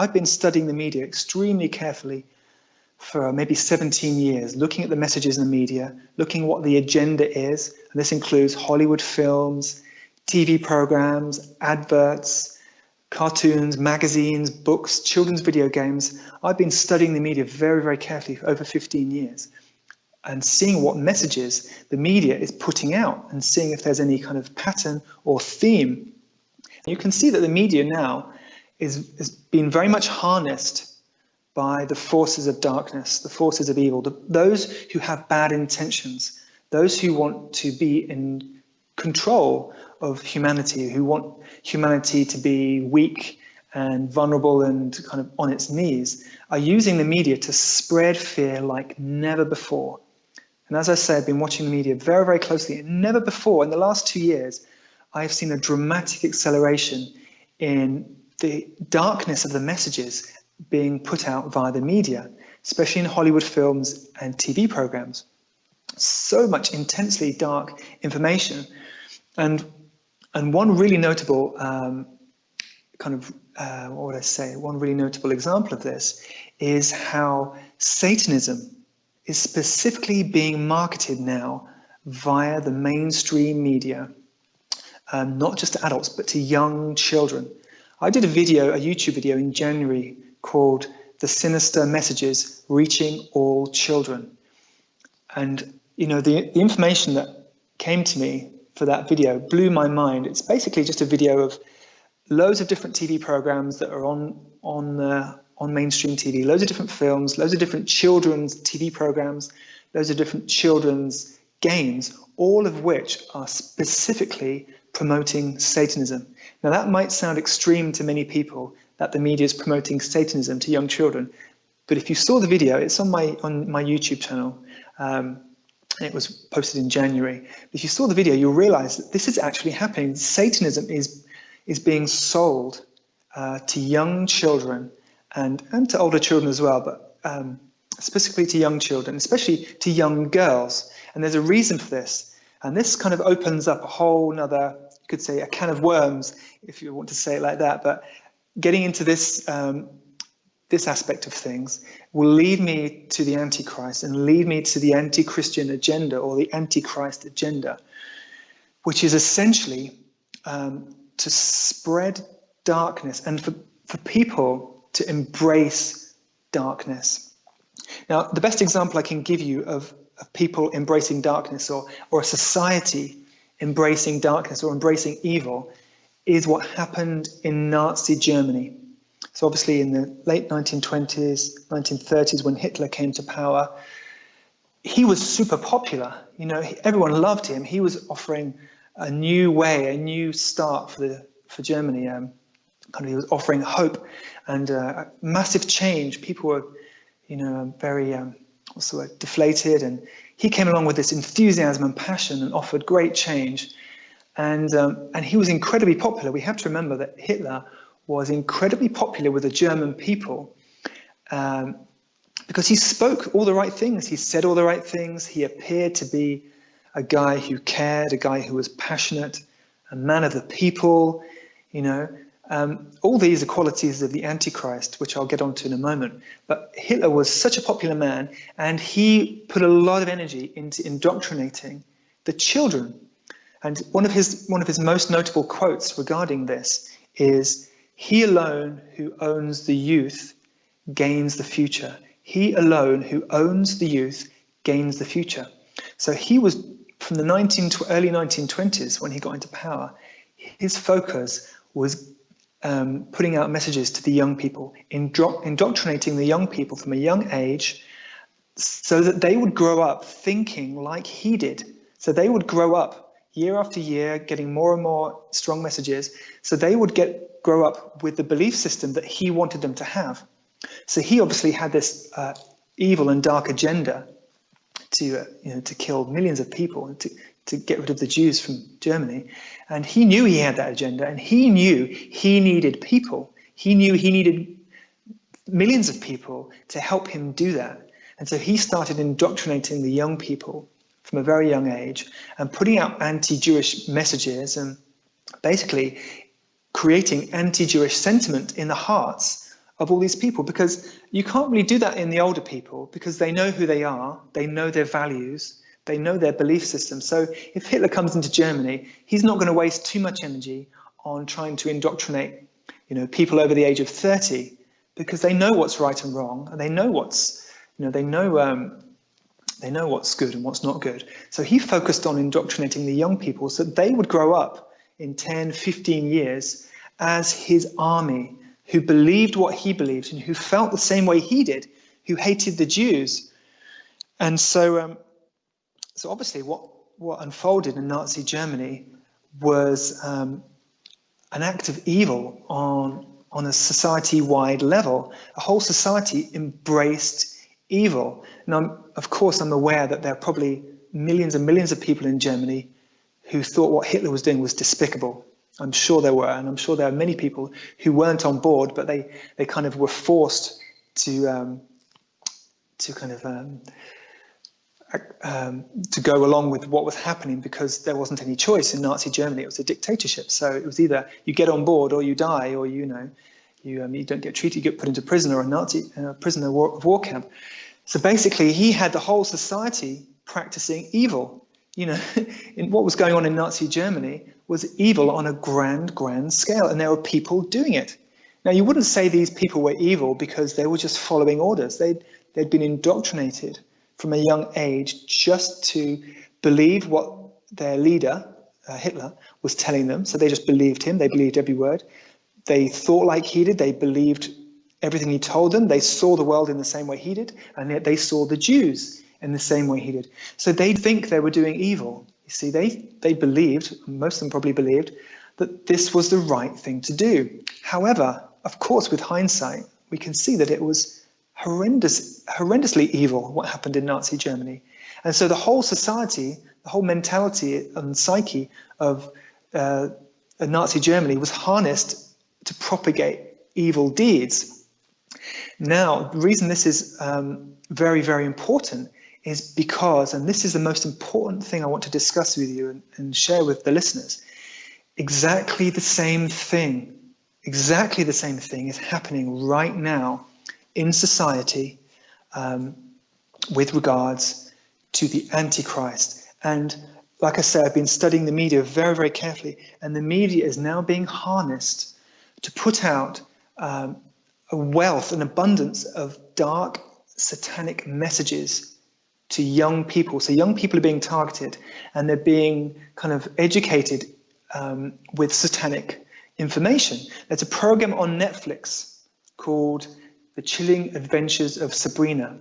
I've been studying the media extremely carefully for maybe 17 years, looking at the messages in the media, looking what the agenda is. And this includes Hollywood films, TV programs, adverts, cartoons, magazines, books, children's video games. I've been studying the media very, very carefully for over 15 years and seeing what messages the media is putting out and seeing if there's any kind of pattern or theme. And you can see that the media now is being very much harnessed by the forces of darkness, the forces of evil, those who have bad intentions, those who want to be in control of humanity, who want humanity to be weak and vulnerable and kind of on its knees, are using the media to spread fear like never before. And as I say, I've been watching the media very, very closely, and never before in the last 2 years, I have seen a dramatic acceleration in the darkness of the messages being put out via the media, especially in Hollywood films and TV programs. So much intensely dark information. And one really notable one really notable example of this is how Satanism is specifically being marketed now via the mainstream media, not just to adults, but to young children. I did a YouTube video in January called The Sinister Messages Reaching All Children. And, you know, the information that came to me for that video blew my mind. It's basically just a video of loads of different TV programs that are on mainstream TV, loads of different films, loads of different children's TV programs, loads of different children's games, all of which are specifically promoting Satanism. Now that might sound extreme to many people, that the media is promoting Satanism to young children, but if you saw the video, it's on my YouTube channel. It was posted in January. If you saw the video, you'll realize that this is actually happening. Satanism is being sold to young children and to older children as well, but specifically to young children, especially to young girls. And there's a reason for this. And this kind of opens up a whole nother, you could say, a can of worms, if you want to say it like that. But getting into this this aspect of things will lead me to the Antichrist and lead me to the anti-Christian agenda, or the Antichrist agenda, which is essentially to spread darkness and for people to embrace darkness. Now, the best example I can give you of people embracing darkness, or a society embracing darkness or embracing evil, is what happened in Nazi Germany. So obviously in the late 1920s, 1930s, when Hitler came to power, he was super popular. You know, everyone loved him. He was offering a new way, a new start for Germany. He was offering hope and massive change. People were, you know, very deflated, and he came along with this enthusiasm and passion and offered great change. And he was incredibly popular. We have to remember that Hitler was incredibly popular with the German people because he spoke all the right things. He said all the right things. He appeared to be a guy who cared, a guy who was passionate, a man of the people, you know. All these are qualities of the Antichrist, which I'll get onto in a moment. But Hitler was such a popular man, and he put a lot of energy into indoctrinating the children. And one of his most notable quotes regarding this is, "He alone who owns the youth gains the future. He alone who owns the youth gains the future." So he was, from the early 1920s, when he got into power, his focus was putting out messages to the young people, indoctrinating the young people from a young age so that they would grow up thinking like he did. So they would grow up year after year, getting more and more strong messages. So they would grow up with the belief system that he wanted them to have. So he obviously had this evil and dark agenda to kill millions of people and to get rid of the Jews from Germany. And he knew he had that agenda, and he knew he needed people. He knew he needed millions of people to help him do that. And so he started indoctrinating the young people from a very young age and putting out anti-Jewish messages and basically creating anti-Jewish sentiment in the hearts of all these people, because you can't really do that in the older people because they know who they are, they know their values, they know their belief system. So if Hitler comes into Germany, he's not going to waste too much energy on trying to indoctrinate, people over the age of 30, because they know what's right and wrong, and they know what's, they know what's good and what's not good. So he focused on indoctrinating the young people so that they would grow up in 10, 15 years as his army, who believed what he believed and who felt the same way he did, who hated the Jews. And so obviously what unfolded in Nazi Germany was an act of evil on a society-wide level. A whole society embraced evil. Now, of course, I'm aware that there are probably millions and millions of people in Germany who thought what Hitler was doing was despicable. I'm sure there were, and I'm sure there are many people who weren't on board, but they kind of were forced to go along with what was happening because there wasn't any choice in Nazi Germany. It was a dictatorship, so it was either you get on board or you die, or you don't get treated, you get put into prison or a prisoner of war camp. So basically, he had the whole society practicing evil. In what was going on in Nazi Germany was evil on a grand scale, and there were people doing it. Now, you wouldn't say these people were evil because they were just following orders. They'd been indoctrinated from a young age just to believe what their leader, Hitler, was telling them. So they just believed him. They believed every word. They thought like he did. They believed everything he told them. They saw the world in the same way he did, and yet they saw the Jews in the same way he did. So they think they were doing evil. You see, they believed, most of them probably believed, that this was the right thing to do. However, of course, with hindsight, we can see that it was horrendously evil what happened in Nazi Germany. And so the whole society, the whole mentality and psyche of Nazi Germany was harnessed to propagate evil deeds. Now, the reason this is very, very important is because, and this is the most important thing I want to discuss with you and share with the listeners, exactly the same thing is happening right now in society with regards to the Antichrist. And like I said, I've been studying the media very, very carefully, and the media is now being harnessed to put out a wealth, an abundance of dark satanic messages to young people. So young people are being targeted, and they're being kind of educated with satanic information. There's a program on Netflix called The Chilling Adventures of Sabrina,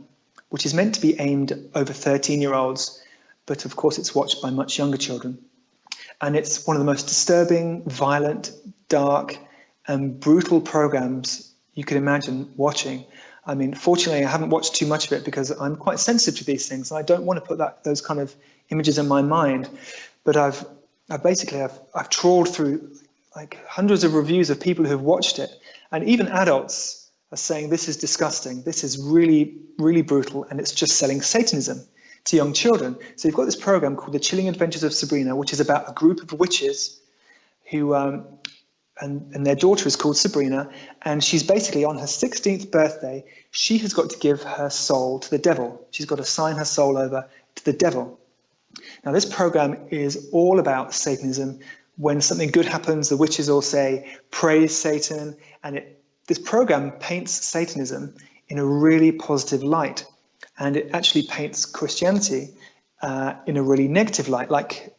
which is meant to be aimed over 13-year-olds, but of course it's watched by much younger children. And it's one of the most disturbing, violent, dark, and brutal programs you could imagine watching. I mean, fortunately, I haven't watched too much of it because I'm quite sensitive to these things. I don't want to put those kind of images in my mind. But I've trawled through like hundreds of reviews of people who've watched it, and even adults are saying this is disgusting, this is really, really brutal, and it's just selling Satanism to young children. So you've got this program called The Chilling Adventures of Sabrina, which is about a group of witches who and their daughter is called Sabrina, and she's basically on her 16th birthday, she has got to give her soul to the devil. She's got to sign her soul over to the devil. Now, this program is all about Satanism. When something good happens, the witches all say, praise Satan, and this program paints Satanism in a really positive light, and it actually paints Christianity in a really negative light, like,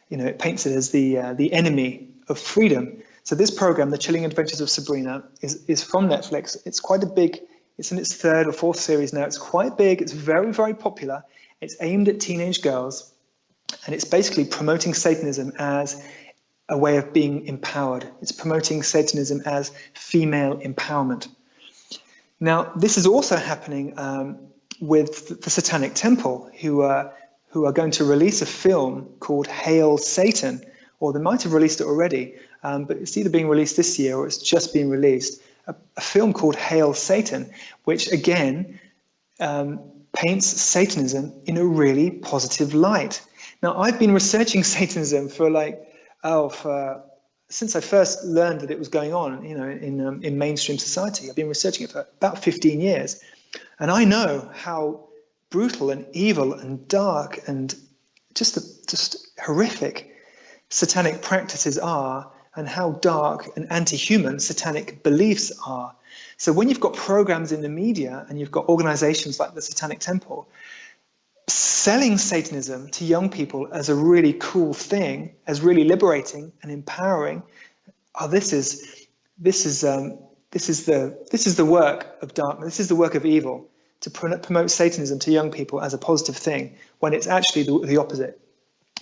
it paints it as the enemy of freedom. So this program, The Chilling Adventures of Sabrina, is from Netflix. It's quite a big, it's in its third or fourth series now. It's quite big. It's very, very popular. It's aimed at teenage girls, and it's basically promoting Satanism as a way of being empowered. It's promoting Satanism as female empowerment. Now, this is also happening with the Satanic Temple, who are going to release a film called Hail Satan, or they might have released it already, but it's either being released this year or it's just being released. A film called Hail Satan, which again paints Satanism in a really positive light. Now, I've been researching Satanism for since I first learned that it was going on, in mainstream society. I've been researching it for about 15 years, and I know how brutal and evil and dark and just horrific satanic practices are, and how dark and anti-human satanic beliefs are. So when you've got programs in the media and you've got organizations like the Satanic Temple selling Satanism to young people as a really cool thing, as really liberating and empowering, this is the work of darkness. This is the work of evil, to promote Satanism to young people as a positive thing, when it's actually the opposite.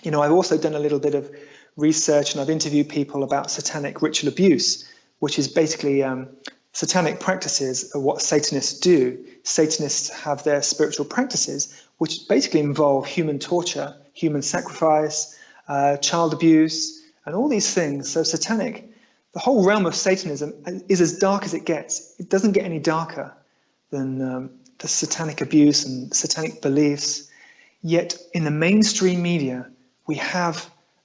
I've also done a little bit of research, and I've interviewed people about satanic ritual abuse, which is basically satanic practices are what Satanists do. Satanists have their spiritual practices, which basically involve human torture, human sacrifice, child abuse, and all these things. So the whole realm of Satanism is as dark as it gets. It doesn't get any darker than the satanic abuse and satanic beliefs. Yet in the mainstream media,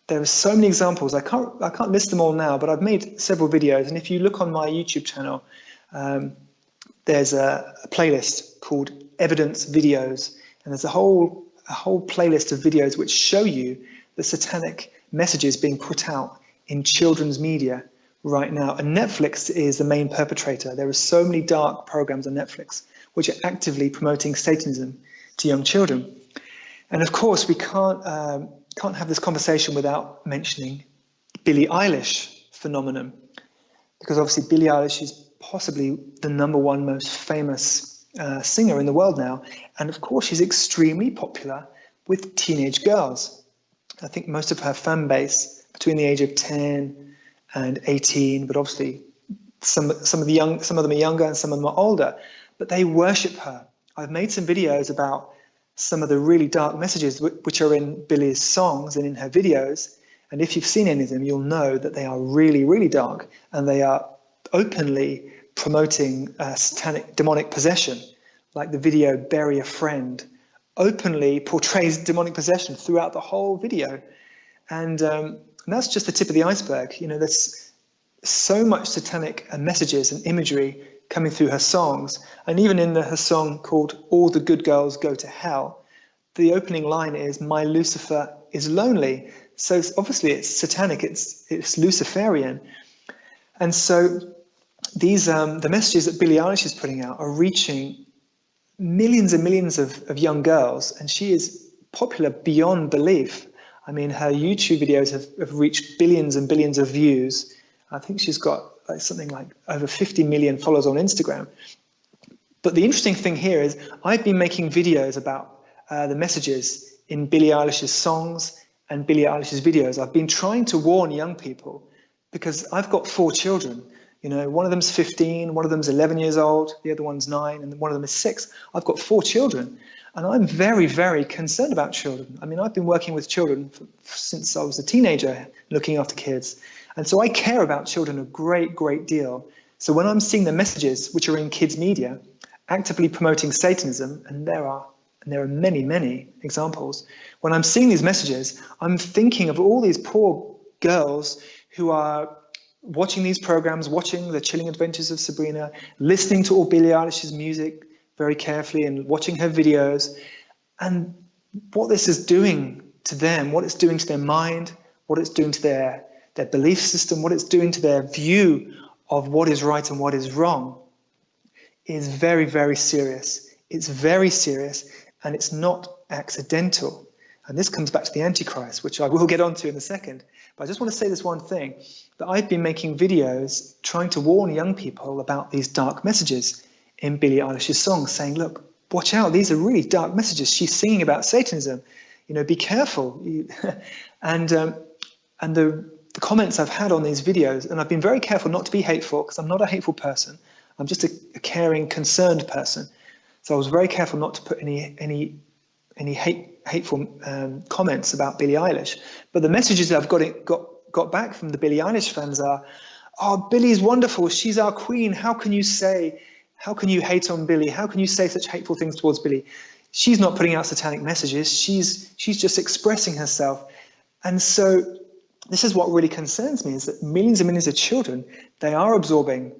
there are so many examples. I can't list them all now, but I've made several videos. And if you look on my YouTube channel, there's a playlist called Evidence Videos, and there's a whole playlist of videos which show you the satanic messages being put out in children's media right now. And Netflix is the main perpetrator. There are so many dark programs on Netflix which are actively promoting Satanism to young children. And of course, we can't have this conversation without mentioning Billie Eilish phenomenon, because obviously Billie Eilish is possibly the #1 most famous singer in the world now, and of course she's extremely popular with teenage girls. I think most of her fan base between the age of 10 and 18, but obviously some of them are younger and some of them are older, but they worship her. I've made some videos about some of the really dark messages which are in Billie's songs and in her videos. And if you've seen any of them, you'll know that they are really, really dark, and they are openly promoting satanic demonic possession. Like the video Bury a Friend openly portrays demonic possession throughout the whole video. And that's just the tip of the iceberg. There's so much satanic messages and imagery coming through her songs. And even in her song called All the Good Girls Go to Hell, the opening line is, "My Lucifer is lonely." So obviously it's satanic, it's Luciferian. And so the messages that Billie Eilish is putting out are reaching millions and millions of young girls, and she is popular beyond belief. I mean, her YouTube videos have reached billions and billions of views. I think she's got something like over 50 million followers on Instagram. But the interesting thing here is I've been making videos about the messages in Billie Eilish's songs and Billie Eilish's videos. I've been trying to warn young people, because I've got 4 children. One of them's 15, one of them's 11 years old, the other one's 9, and one of them is 6. I've got 4 children, and I'm very, very concerned about children. I mean, I've been working with children since I was a teenager, looking after kids. And so I care about children a great, great deal. So when I'm seeing the messages which are in kids' media actively promoting Satanism, and there are many, many examples, when I'm seeing these messages, I'm thinking of all these poor girls who are watching these programs, watching The Chilling Adventures of Sabrina, listening to all Billie Eilish's music very carefully and watching her videos, and what this is doing to them, what it's doing to their mind, what it's doing to their belief system, what it's doing to their view of what is right and what is wrong, is very, very serious. It's very serious, and it's not accidental. And this comes back to the Antichrist, which I will get onto in a second. But I just want to say this one thing, that I've been making videos trying to warn young people about these dark messages in Billie Eilish's songs, saying, look, watch out, these are really dark messages. She's singing about Satanism. Be careful. And the comments I've had on these videos, and I've been very careful not to be hateful, because I'm not a hateful person. I'm just a caring, concerned person. So I was very careful not to put any hateful comments about Billie Eilish. But the messages that I've got back from the Billie Eilish fans are, "Oh, Billie's wonderful. She's our queen. How can you hate on Billie? How can you say such hateful things towards Billie? She's not putting out satanic messages. She's just expressing herself." And so this is what really concerns me, is that millions and millions of children, they are absorbing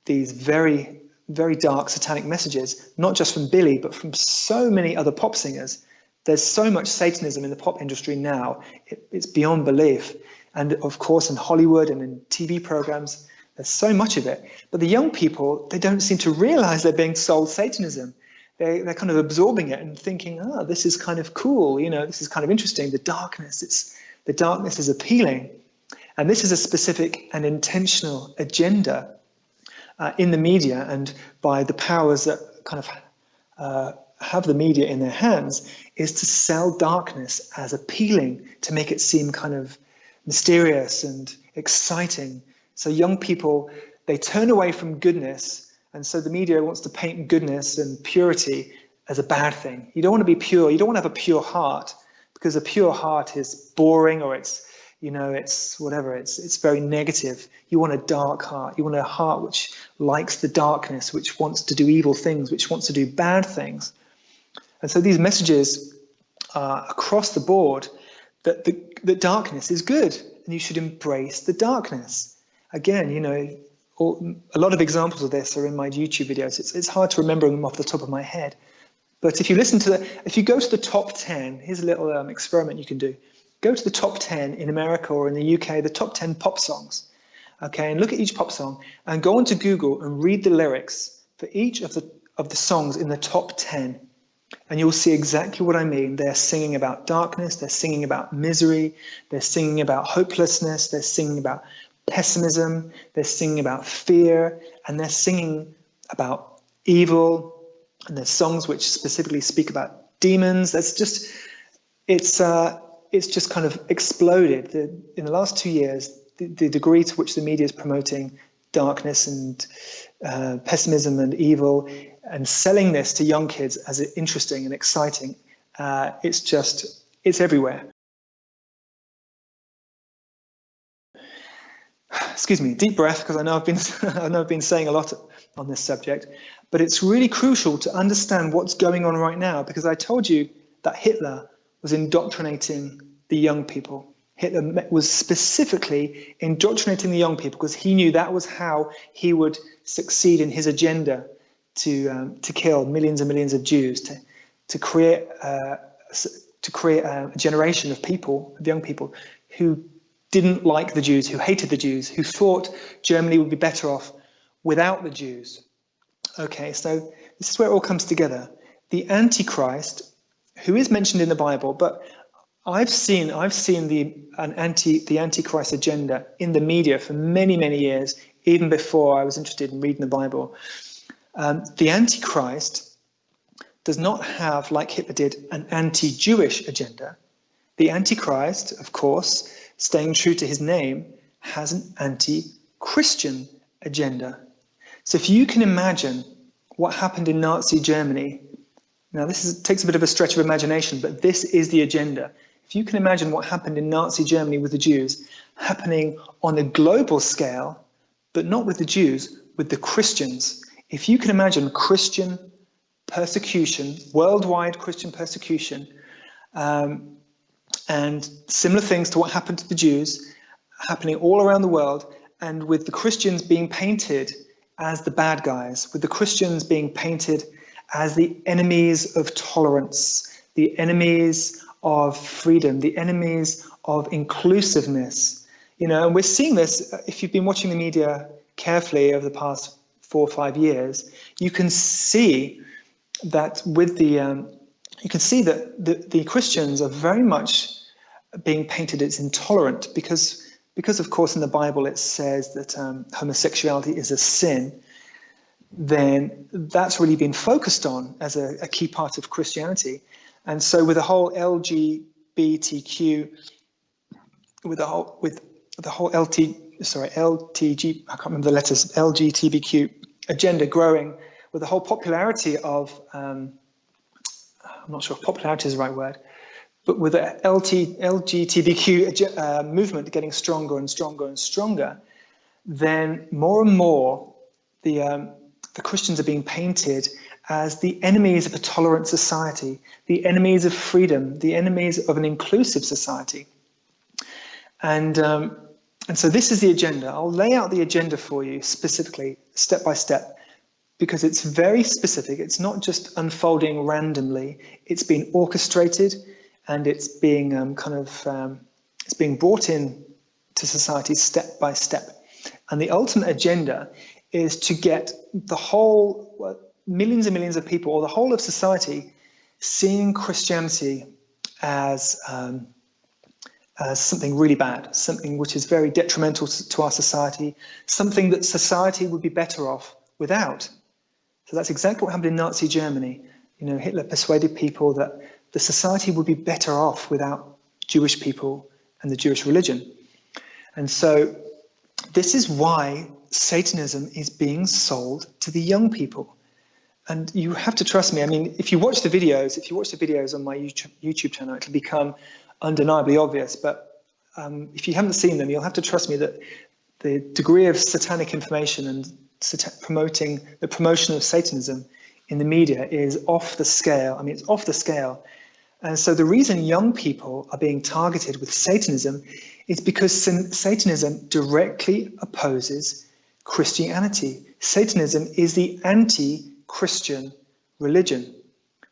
these very, very dark satanic messages, not just from Billie, but from so many other pop singers. There's so much Satanism in the pop industry now, it's beyond belief. And of course, in Hollywood and in TV programs, there's so much of it. But the young people, they don't seem to realize they're being sold Satanism. They're kind of absorbing it and thinking, oh, this is kind of cool, this is kind of interesting. The darkness is appealing. And this is a specific and intentional agenda in the media and by the powers that kind of have the media in their hands, is to sell darkness as appealing, to make it seem kind of mysterious and exciting. So young people, they turn away from goodness, and so the media wants to paint goodness and purity as a bad thing. You don't want to be pure, you don't want to have a pure heart, because a pure heart is boring, or it's whatever, it's very negative. You want a dark heart, you want a heart which likes the darkness, which wants to do evil things, which wants to do bad things. And so these messages across the board that darkness is good and you should embrace the darkness. Again, a lot of examples of this are in my YouTube videos. It's hard to remember them off the top of my head. But if you go to the top 10, here's a little experiment you can do. Go to the top 10 in America or in the UK, the top 10 pop songs. Okay, and look at each pop song and go onto Google and read the lyrics for each of the songs in the top 10. And you'll see exactly what I mean. They're singing about darkness, they're singing about misery, they're singing about hopelessness, they're singing about pessimism, they're singing about fear, and they're singing about evil. And there's songs which specifically speak about demons. It's just kind of exploded. In the last 2 years, the degree to which the media is promoting darkness and pessimism and evil and selling this to young kids as interesting and exciting, it's everywhere. Excuse me, deep breath, because I know I've been saying a lot on this subject, but it's really crucial to understand what's going on right now, because I told you that Hitler was indoctrinating the young people. Hitler was specifically indoctrinating the young people because he knew that was how he would succeed in his agenda to kill millions and millions of Jews, to create a generation of people, of young people, who didn't like the Jews, who hated the Jews, who thought Germany would be better off without the Jews. Okay, so this is where it all comes together. The Antichrist, who is mentioned in the Bible, but I've seen the Antichrist agenda in the media for many, many years, even before I was interested in reading the Bible. The Antichrist does not have, like Hitler did, an anti-Jewish agenda. The Antichrist, of course, staying true to his name, has an anti-Christian agenda. So if you can imagine what happened in Nazi Germany, now this takes a bit of a stretch of imagination, but this is the agenda. If you can imagine what happened in Nazi Germany with the Jews, happening on a global scale, but not with the Jews, with the Christians. If you can imagine Christian persecution, worldwide Christian persecution, and similar things to what happened to the Jews, happening all around the world, and with the Christians being painted as the bad guys, with the Christians being painted as the enemies of tolerance, the enemies of freedom, the enemies of inclusiveness. And we're seeing this, if you've been watching the media carefully over the past 4 or 5 years, you can see that the Christians are very much being painted as intolerant because of course in the Bible it says that homosexuality is a sin. Then that's really been focused on as a key part of Christianity. And so with the whole LGBTQ, with the whole LTG, I can't remember the letters, LGBTQ agenda growing, with the whole popularity of, I'm not sure if popularity is the right word, but with the LGBTQ movement getting stronger and stronger and stronger, then more and more the Christians are being painted as the enemies of a tolerant society, the enemies of freedom, the enemies of an inclusive society. And so this is the agenda. I'll lay out the agenda for you specifically, step by step, because it's very specific. It's not just unfolding randomly. It's been orchestrated, and it's being it's being brought in to society step by step. And the ultimate agenda is to get the whole, millions and millions of people, or the whole of society, seeing Christianity as something really bad, something which is very detrimental to our society, something that society would be better off without. So that's exactly what happened in Nazi Germany. You know, Hitler persuaded people that the society would be better off without Jewish people and the Jewish religion. And so this is why Satanism is being sold to the young people. And you have to trust me. I mean, if you watch the videos on my YouTube channel, it'll become undeniably obvious. But if you haven't seen them, you'll have to trust me that the degree of satanic information and the promotion of Satanism in the media is off the scale. I mean, it's off the scale. And so the reason young people are being targeted with Satanism is because Satanism directly opposes Christianity. Satanism is the anti-Christian religion.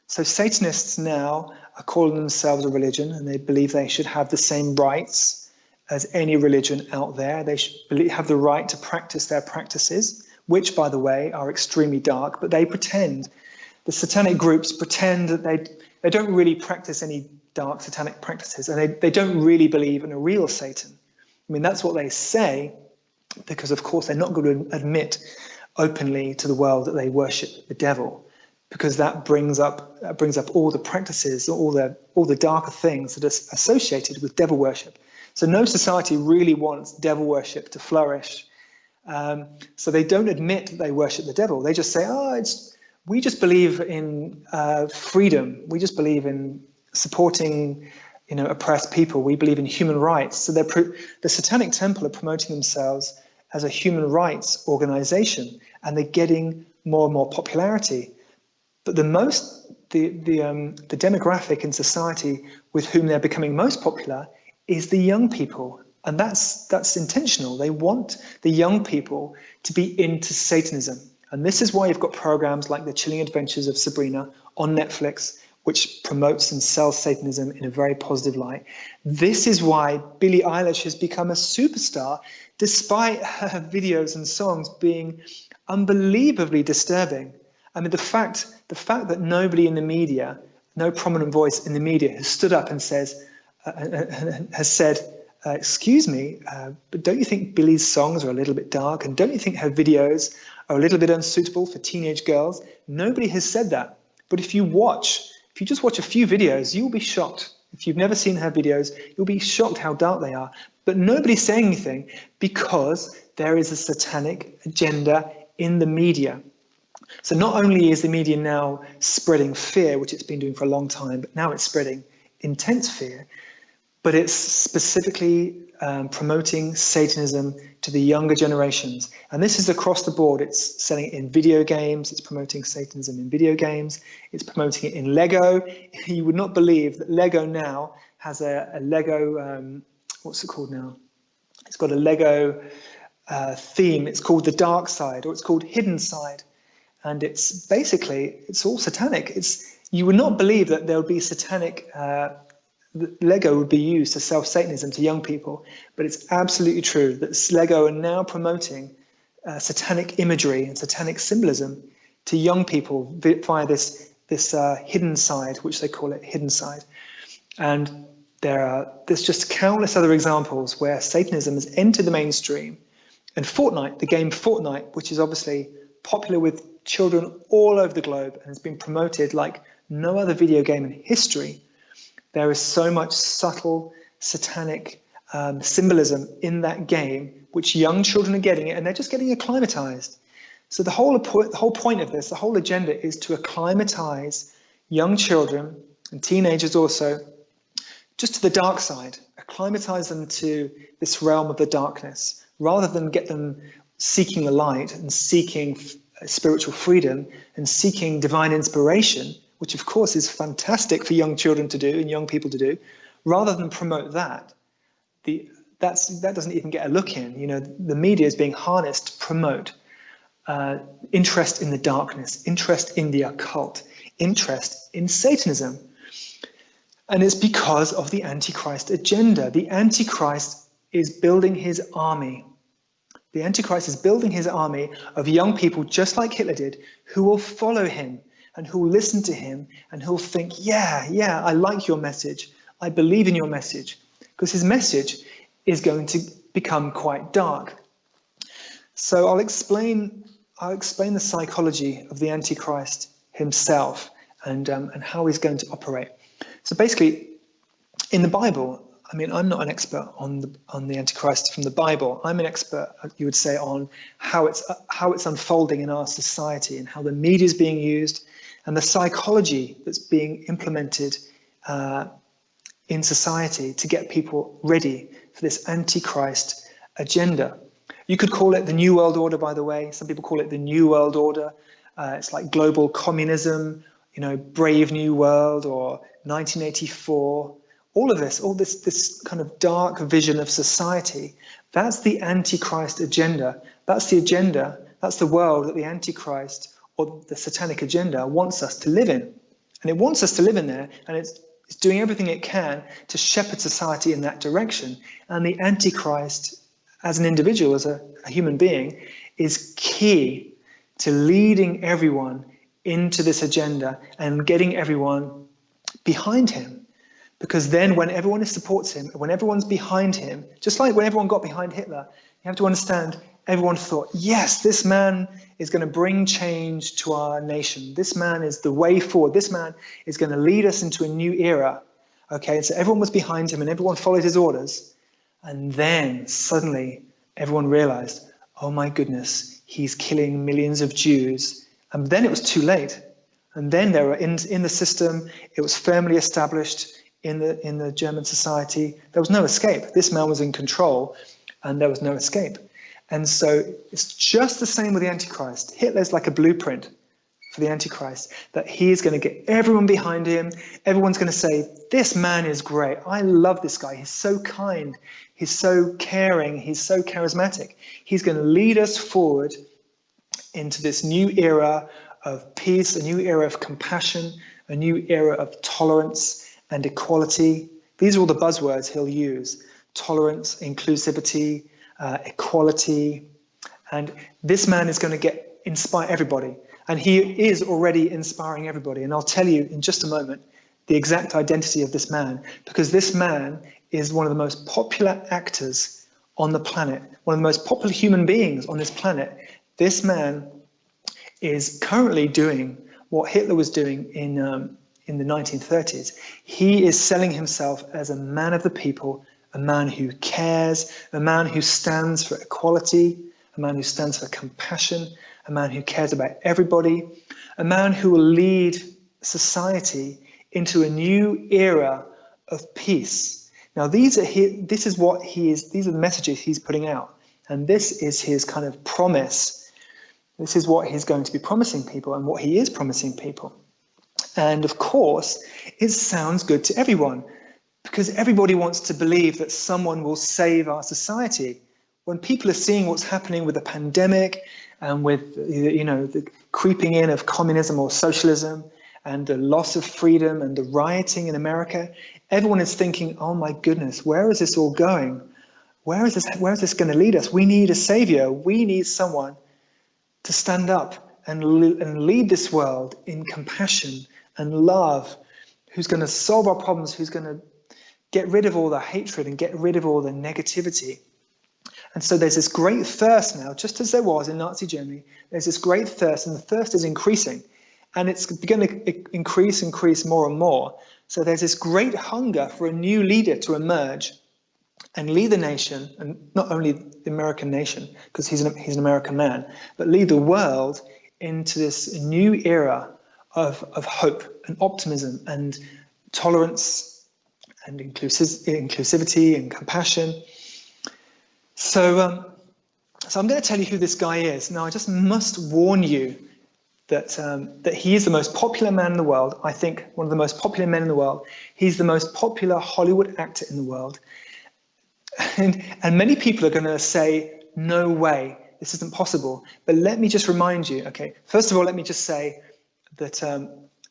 So Satanists now are calling themselves a religion, and they believe they should have the same rights as any religion out there. They should have the right to practice their practices, which, by the way, are extremely dark, but they pretend, the satanic groups pretend that they don't really practice any dark satanic practices, and they don't really believe in a real Satan. I mean, that's what they say, because of course they're not going to admit openly to the world that they worship the devil, because that brings up all the practices, all the darker things that are associated with devil worship. So no society really wants devil worship to flourish. So they don't admit that they worship the devil. They just say, we just believe in freedom. We just believe in supporting, oppressed people. We believe in human rights. So the Satanic Temple are promoting themselves as a human rights organization, and they're getting more and more popularity. But the demographic in society with whom they're becoming most popular is the young people. And that's intentional. They want the young people to be into Satanism. And this is why you've got programs like The Chilling Adventures of Sabrina on Netflix, which promotes and sells Satanism in a very positive light. This is why Billie Eilish has become a superstar, despite her videos and songs being unbelievably disturbing. I mean, the fact that nobody in the media, no prominent voice in the media has stood up and said, excuse me, but don't you think Billie's songs are a little bit dark? And don't you think her videos are a little bit unsuitable for teenage girls? Nobody has said that. But if you just watch a few videos, you'll be shocked. If you've never seen her videos, you'll be shocked how dark they are. But nobody's saying anything because there is a satanic agenda in the media. So not only is the media now spreading fear, which it's been doing for a long time, but now it's spreading intense fear, but it's specifically promoting Satanism to the younger generations. And this is across the board. It's selling it in video games. It's promoting Satanism in video games. It's promoting it in Lego. You would not believe that Lego now has a Lego, what's it called now? It's got a Lego theme. It's called the Dark Side, or it's called Hidden Side. And it's all satanic. You would not believe that there would be satanic Lego would be used to sell Satanism to young people, but it's absolutely true that Lego are now promoting satanic imagery and satanic symbolism to young people via this hidden side, which they call it hidden side. And there's just countless other examples where Satanism has entered the mainstream. And Fortnite, the game Fortnite, which is obviously popular with children all over the globe and has been promoted like no other video game in history, there is so much subtle satanic symbolism in that game, which young children are getting it, and they're just getting acclimatized. So the whole point of this, the whole agenda, is to acclimatize young children and teenagers also just to the dark side, acclimatize them to this realm of the darkness, rather than get them seeking the light and seeking spiritual freedom and seeking divine inspiration, which of course is fantastic for young children to do and young people to do. Rather than promote that, the that doesn't even get a look in. You know, the media is being harnessed to promote interest in the darkness, interest in the occult, interest in Satanism. And it's because of the Antichrist agenda. The Antichrist is building his army. The Antichrist is building his army of young people, just like Hitler did, who will follow him and who will listen to him and who will think, yeah, I like your message. I believe in your message. Because his message is going to become quite dark. So I'll explain the psychology of the Antichrist himself and how he's going to operate. So basically, in the Bible, I mean, I'm not an expert on the Antichrist from the Bible. I'm an expert, you would say, on how it's unfolding in our society and how the media is being used and the psychology that's being implemented in society to get people ready for this Antichrist agenda. You could call it the New World Order, by the way. Some people call it the New World Order. It's like global communism, you know, Brave New World or 1984. All this kind of dark vision of society, that's the Antichrist agenda. That's the agenda, that's the world that the Antichrist or the satanic agenda wants us to live in. And it wants us to live in there, and it's doing everything it can to shepherd society in that direction. And the Antichrist, as an individual, as a human being, is key to leading everyone into this agenda and getting everyone behind him. Because then when everyone supports him, when everyone's behind him, just like when everyone got behind Hitler, you have to understand, everyone thought, yes, this man is going to bring change to our nation. This man is the way forward. This man is going to lead us into a new era. Okay, so everyone was behind him and everyone followed his orders. And then suddenly everyone realized, oh my goodness, he's killing millions of Jews. And then it was too late. And then they were in the system. It was firmly established in the German society. There was no escape. This man was in control and there was no escape. And so it's just the same with the Antichrist. Hitler's like a blueprint for the Antichrist, that he is going to get everyone behind him. Everyone's going to say, this man is great. I love this guy. He's so kind. He's so caring. He's so charismatic. He's going to lead us forward into this new era of peace, a new era of compassion, a new era of tolerance and equality. These are all the buzzwords he'll use: tolerance, inclusivity, equality. And this man is going to inspire everybody. And he is already inspiring everybody. And I'll tell you in just a moment the exact identity of this man, because this man is one of the most popular actors on the planet, one of the most popular human beings on this planet. This man is currently doing what Hitler was doing in the 1930s. He is selling himself as a man of the people, a man who cares, a man who stands for equality, a man who stands for compassion, a man who cares about everybody, a man who will lead society into a new era of peace. Now, these are the messages he's putting out, and this is his kind of promise. This is what he's going to be promising people and what he is promising people. And of course, it sounds good to everyone, because everybody wants to believe that someone will save our society. When people are seeing what's happening with the pandemic and with, you know, the creeping in of communism or socialism and the loss of freedom and the rioting in America, everyone is thinking, oh my goodness, where is this all going? Where is this going to lead us? We need a savior. We need someone to stand up and lead this world in compassion and love, who's going to solve our problems, who's going to get rid of all the hatred and get rid of all the negativity. And so there's this great thirst now, just as there was in Nazi Germany, there's this great thirst, and the thirst is increasing. And it's going to increase more and more. So there's this great hunger for a new leader to emerge and lead the nation, and not only the American nation, because he's an American man, but lead the world into this new era of hope and optimism and tolerance and inclusivity and compassion. So I'm going to tell you who this guy is. Now, I just must warn you that he is the most popular man in the world. I think one of the most popular men in the world. He's the most popular Hollywood actor in the world. And many people are going to say, no way, this isn't possible. But let me just remind you, okay, first of all, let me just say that,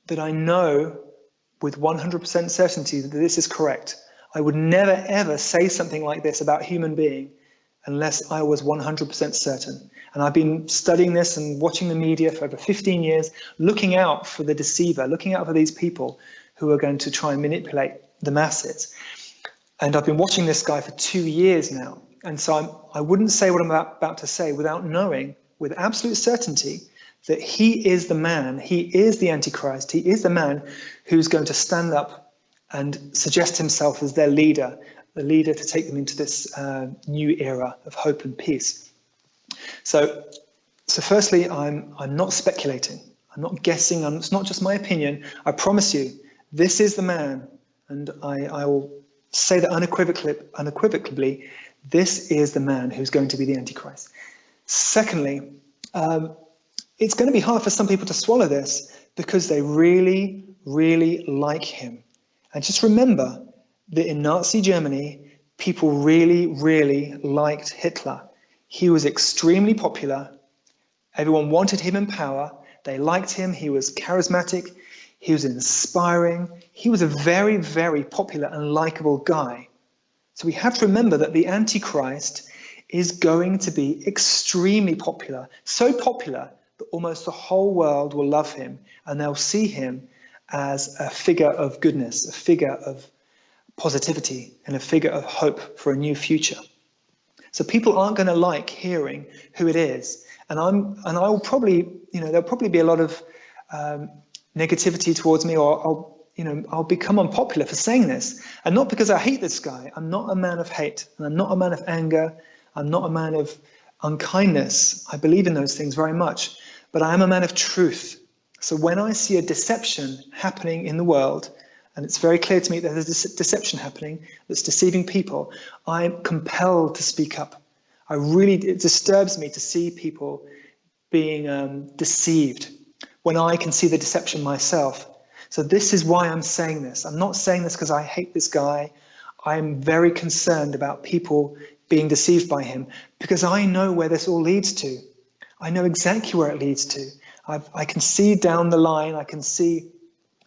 that I know with 100% certainty that this is correct. I would never, ever say something like this about a human being unless I was 100% certain. And I've been studying this and watching the media for over 15 years, looking out for the deceiver, looking out for these people who are going to try and manipulate the masses. And I've been watching this guy for 2 years now. And so I wouldn't say what I'm about to say without knowing with absolute certainty that he is the man, he is the Antichrist, he is the man who's going to stand up and suggest himself as their leader, the leader to take them into this new era of hope and peace. So firstly, I'm not speculating, I'm not guessing, it's not just my opinion. I promise you, this is the man, and I will say that unequivocally, this is the man who's going to be the Antichrist. Secondly, it's going to be hard for some people to swallow this because they really, really like him. And just remember that in Nazi Germany, people really, really liked Hitler. He was extremely popular. Everyone wanted him in power. They liked him. He was charismatic. He was inspiring. He was a very, very popular and likable guy. So we have to remember that the Antichrist is going to be extremely popular, so popular that almost the whole world will love him, and they'll see him as a figure of goodness, a figure of positivity, and a figure of hope for a new future. So people aren't going to like hearing who it is, and I will probably, there'll probably be a lot of negativity towards me, or I'll become unpopular for saying this, and not because I hate this guy. I'm not a man of hate, and I'm not a man of anger. I'm not a man of unkindness. I believe in those things very much, but I am a man of truth. So when I see a deception happening in the world, and it's very clear to me that there's a deception happening that's deceiving people, I'm compelled to speak up. It disturbs me to see people being deceived when I can see the deception myself. So this is why I'm saying this. I'm not saying this because I hate this guy. I'm very concerned about people being deceived by him, because I know where this all leads to. I know exactly where it leads to. I can see down the line, I can see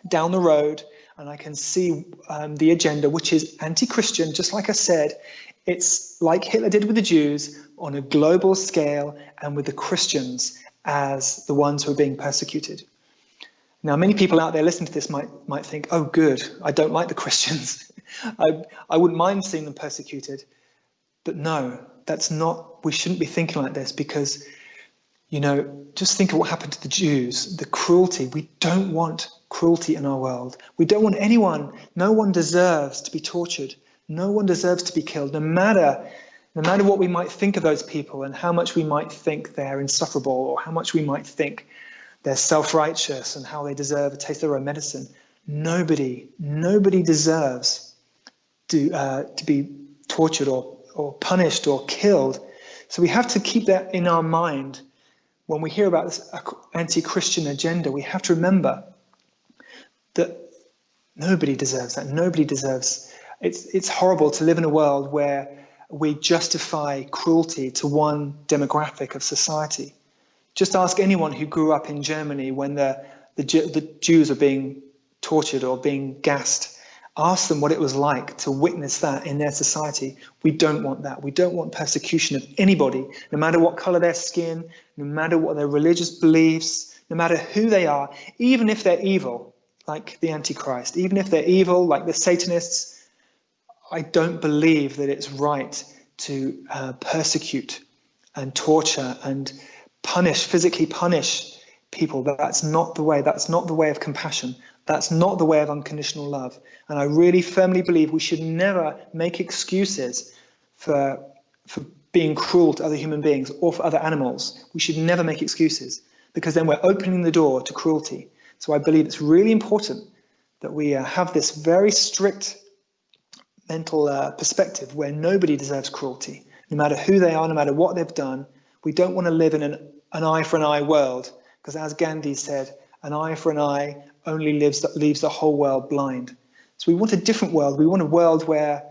down the road, and I can see the agenda, which is anti-Christian, just like I said. It's like Hitler did with the Jews on a global scale, and with the Christians as the ones who are being persecuted. Now, many people out there listening to this might think, oh, good, I don't like the Christians. I wouldn't mind seeing them persecuted. But no, we shouldn't be thinking like this, because, just think of what happened to the Jews, the cruelty. We don't want cruelty in our world. We don't want no one deserves to be tortured. No one deserves to be killed, no matter what we might think of those people, and how much we might think they're insufferable, or how much we might think they're self-righteous and how they deserve a taste of their own medicine. Nobody deserves to be tortured or punished or killed. So we have to keep that in our mind when we hear about this anti-Christian agenda. We have to remember that nobody deserves that. Nobody deserves. It's horrible to live in a world where we justify cruelty to one demographic of society. Just ask anyone who grew up in Germany when the Jews are being tortured or being gassed. Ask them what it was like to witness that in their society. We don't want that. We don't want persecution of anybody, no matter what color their skin, no matter what their religious beliefs, no matter who they are, even if they're evil, like the Antichrist, even if they're evil, like the Satanists. I don't believe that it's right to persecute and torture and physically punish people. That's not the way. That's not the way of compassion. That's not the way of unconditional love. And I really firmly believe we should never make excuses for being cruel to other human beings or for other animals. We should never make excuses, because then we're opening the door to cruelty. So I believe it's really important that we have this very strict mental perspective where nobody deserves cruelty, no matter who they are, no matter what they've done. We don't want to live in an eye for an eye world, because as Gandhi said, an eye for an eye only leaves the whole world blind. So we want a different world. We want a world where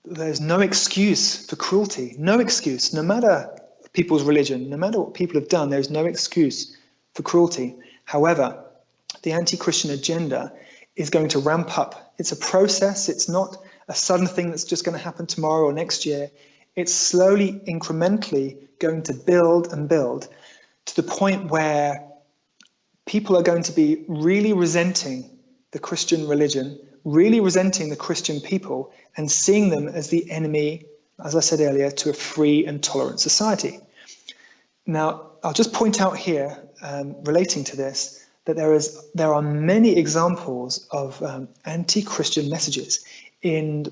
there's no excuse for cruelty, no excuse, no matter people's religion, no matter what people have done, there's no excuse for cruelty. However, the anti-Christian agenda is going to ramp up. It's a process. It's not a sudden thing that's just going to happen tomorrow or next year. It's slowly, incrementally going to build and build to the point where people are going to be really resenting the Christian religion, really resenting the Christian people, and seeing them as the enemy, as I said earlier, to a free and tolerant society. Now, I'll just point out here, relating to this, that there are many examples of anti-Christian messages in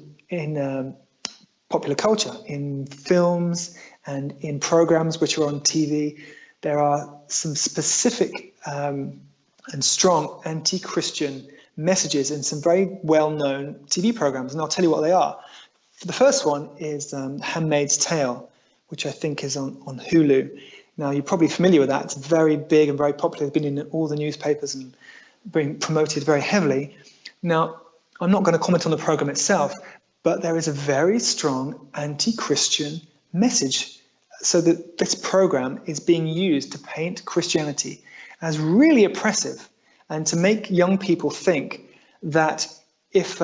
popular culture, in films and in programs which are on TV. There are some specific and strong anti-Christian messages in some very well-known TV programs, and I'll tell you what they are. The first one is Handmaid's Tale, which I think is on Hulu. Now, you're probably familiar with that. It's very big and very popular. It's been in all the newspapers and being promoted very heavily. Now, I'm not going to comment on the program itself, but there is a very strong anti-Christian message. So that this program is being used to paint Christianity as really oppressive and to make young people think that if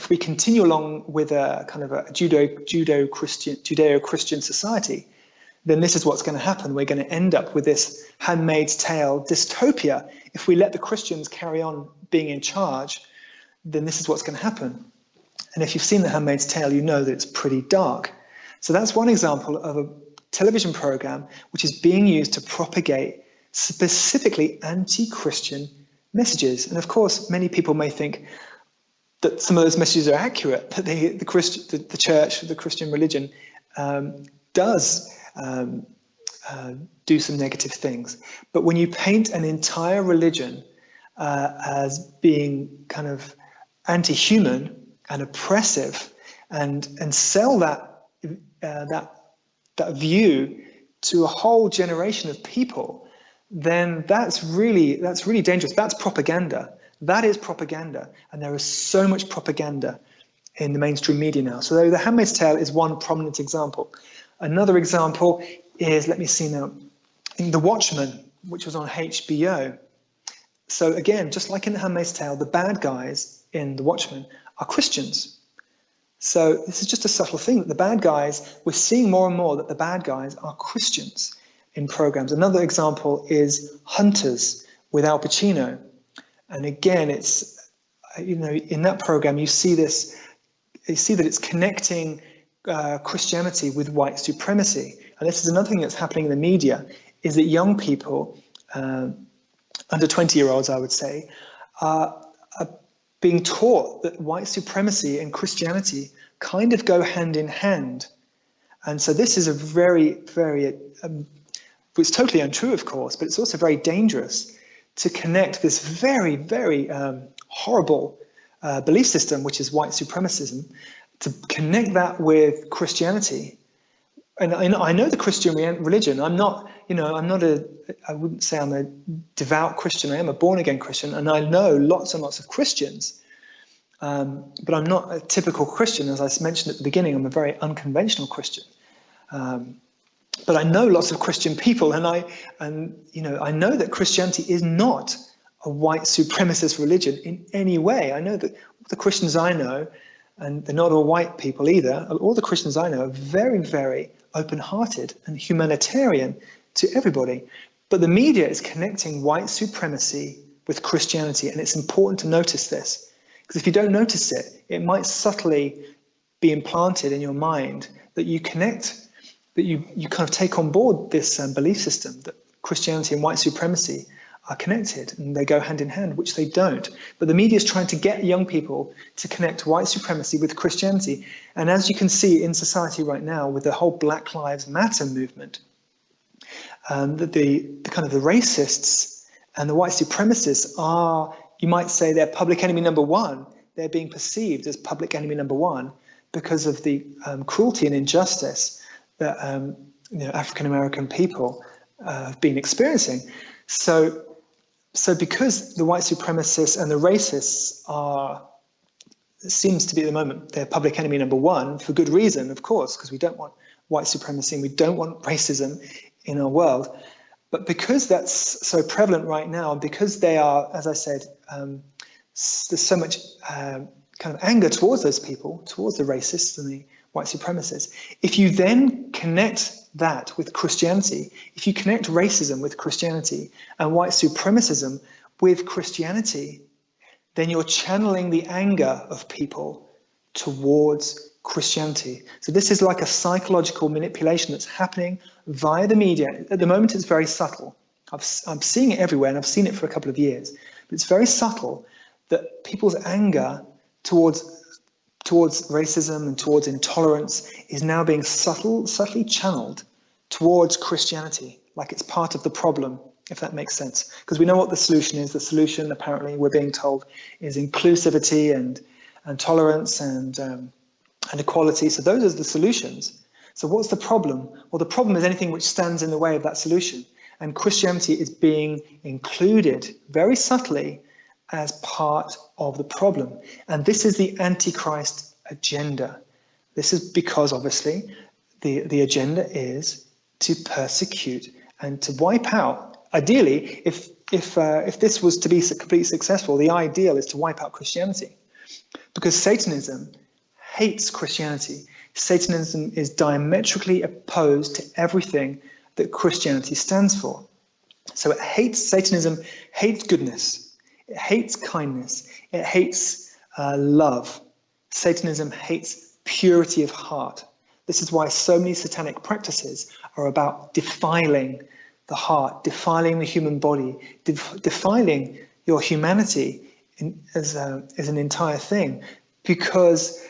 we continue along with a kind of a Judeo-Christian society, then this is what's going to happen. We're going to end up with this Handmaid's Tale dystopia. If we let the Christians carry on being in charge, then this is what's going to happen. And if you've seen The Handmaid's Tale, you know that it's pretty dark. So that's one example of a television program which is being used to propagate specifically anti-Christian messages. And of course, many people may think that some of those messages are accurate, that the church, the Christian religion, does do some negative things. But when you paint an entire religion as being kind of anti-human and oppressive, and sell that view to a whole generation of people, then that's really dangerous. That's propaganda. That is propaganda, and there is so much propaganda in the mainstream media now. So The Handmaid's Tale is one prominent example. Another example is, let me see now, in The Watchmen, which was on HBO. So again, just like in The Handmaid's Tale, the bad guys in The Watchmen are Christians. So this is just a subtle thing, that the bad guys, we're seeing more and more that the bad guys are Christians in programs. Another example is Hunters with Al Pacino. And again, it's, in that program, you see that it's connecting Christianity with white supremacy. And this is another thing that's happening in the media, is that young people, under 20-year-olds, I would say, are being taught that white supremacy and Christianity kind of go hand in hand. And so this is a very, very, it's totally untrue, of course, but it's also very dangerous to connect this very, very horrible belief system, which is white supremacism, to connect that with Christianity. And I know the Christian religion. I wouldn't say I'm a devout Christian. I am a born-again Christian, and I know lots and lots of Christians. But I'm not a typical Christian. As I mentioned at the beginning, I'm a very unconventional Christian. But I know lots of Christian people, and I know that Christianity is not a white supremacist religion in any way. I know that the Christians I know, and they're not all white people either, all the Christians I know are very, very open-hearted and humanitarian to everybody. But the media is connecting white supremacy with Christianity, and it's important to notice this. Because if you don't notice it, it might subtly be implanted in your mind that you connect, that you kind of take on board this belief system that Christianity and white supremacy are connected and they go hand in hand, which they don't. But the media is trying to get young people to connect white supremacy with Christianity. And as you can see in society right now with the whole Black Lives Matter movement, that the kind of the racists and the white supremacists are, you might say, they're public enemy number one. They're being perceived as public enemy number one because of the cruelty and injustice that African American people have been experiencing. So because the white supremacists and the racists are seems to be at the moment their public enemy number one, for good reason, of course, because we don't want white supremacy and we don't want racism in our world. But because that's so prevalent right now, and because they are, as I said, there's so much kind of anger towards those people, towards the racists and the white supremacists. If you then connect that with Christianity, if you connect racism with Christianity and white supremacism with Christianity, then you're channeling the anger of people towards Christianity. So this is like a psychological manipulation that's happening via the media. At the moment, it's very subtle. I'm seeing it everywhere, and I've seen it for a couple of years. But it's very subtle that people's anger towards racism and towards intolerance is now being subtly channeled towards Christianity, like it's part of the problem, if that makes sense. Because we know what the solution is. The solution, apparently, we're being told, is inclusivity and tolerance and equality. So those are the solutions. So what's the problem? Well, the problem is anything which stands in the way of that solution. And Christianity is being included very subtly as part of the problem. And this is the Antichrist agenda. This is because, obviously, the agenda is to persecute and to wipe out. Ideally, if this was to be completely successful, the ideal is to wipe out Christianity. Because Satanism hates Christianity. Satanism is diametrically opposed to everything that Christianity stands for. So Satanism hates goodness. It hates kindness. It hates love. Satanism hates purity of heart. This is why so many satanic practices are about defiling the heart, defiling the human body, defiling your humanity as an entire thing, because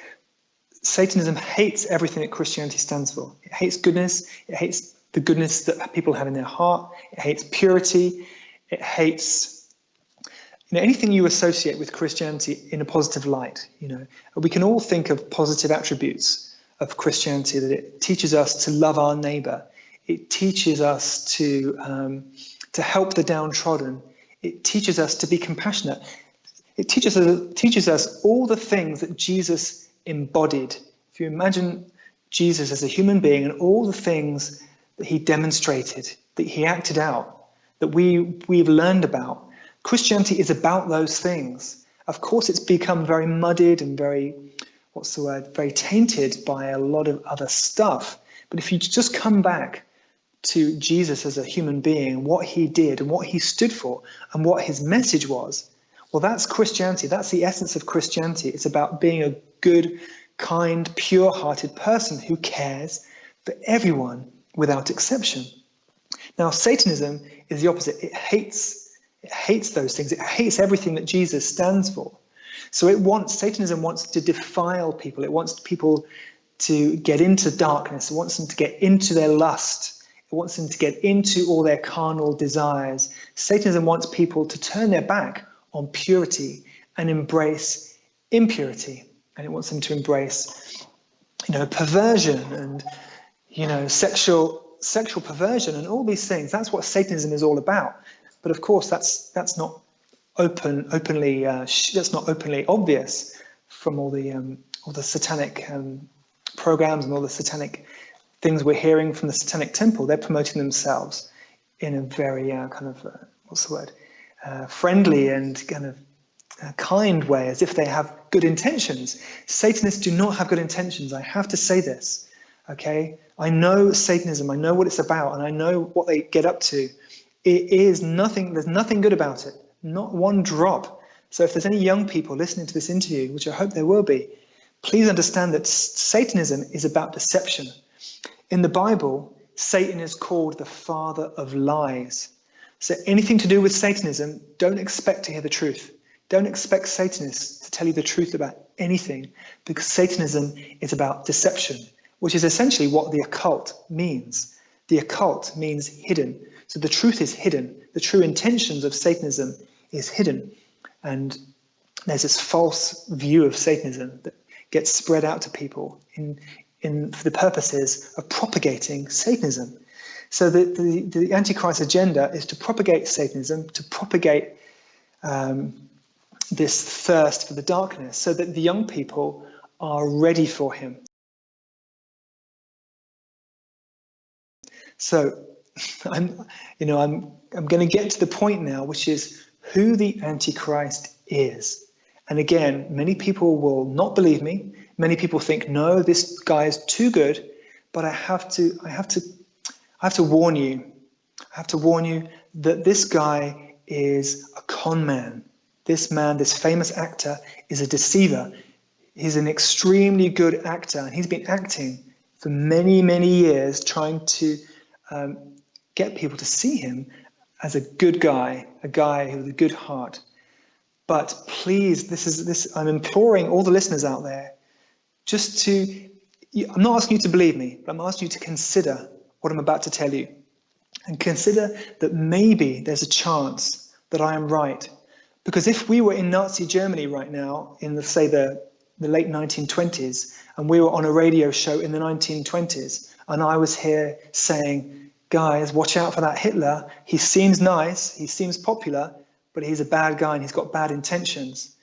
Satanism hates everything that Christianity stands for. It hates goodness. It hates the goodness that people have in their heart. It hates purity. It hates anything you associate with Christianity in a positive light. We can all think of positive attributes of Christianity, that it teaches us to love our neighbor. It teaches us to help the downtrodden. It teaches us to be compassionate. It teaches us all the things that Jesus embodied. If you imagine Jesus as a human being and all the things that he demonstrated, that he acted out, that we've learned about, Christianity is about those things. Of course, it's become very muddied and very tainted by a lot of other stuff. But if you just come back to Jesus as a human being, what he did and what he stood for and what his message was, well, that's Christianity. That's the essence of Christianity. It's about being a good, kind, pure-hearted person who cares for everyone without exception. Now, Satanism is the opposite. It hates those things. It hates everything that Jesus stands for. So Satanism wants to defile people. It wants people to get into darkness. It wants them to get into their lust. It wants them to get into all their carnal desires. Satanism wants people to turn their back on purity and embrace impurity. And it wants them to embrace, perversion and, sexual perversion and all these things. That's what Satanism is all about. But of course, that's not openly obvious from all the satanic programs and all the satanic things we're hearing from the Satanic Temple. They're promoting themselves in a very friendly and kind of kind way, as if they have good intentions. Satanists do not have good intentions. I have to say this, okay? I know Satanism. I know what it's about, and I know what they get up to. It is nothing. There's nothing good about it. Not one drop. So if there's any young people listening to this interview, which I hope there will be, please understand that Satanism is about deception. In the Bible, Satan is called the father of lies. So anything to do with Satanism, don't expect to hear the truth. Don't expect Satanists to tell you the truth about anything, because Satanism is about deception, which is essentially what the occult means. The occult means hidden. So the truth is hidden. The true intentions of Satanism is hidden. And there's this false view of Satanism that gets spread out to people for the purposes of propagating Satanism. So the Antichrist agenda is to propagate Satanism, to propagate this thirst for the darkness, so that the young people are ready for him. So I'm going to get to the point now, which is who the Antichrist is. And again, many people will not believe me. Many people think, no, this guy is too good. But I have to warn you. I have to warn you that this guy is a con man. This man, this famous actor, is a deceiver. He's an extremely good actor, and he's been acting for many, many years, trying to get people to see him as a good guy, a guy with a good heart. But please, I'm imploring all the listeners out there, I'm not asking you to believe me, but I'm asking you to consider what I'm about to tell you. And consider that maybe there's a chance that I am right. Because if we were in Nazi Germany right now, in the late 1920s, and we were on a radio show in the 1920s, and I was here saying, guys, watch out for that Hitler. He seems nice, he seems popular, but he's a bad guy and he's got bad intentions.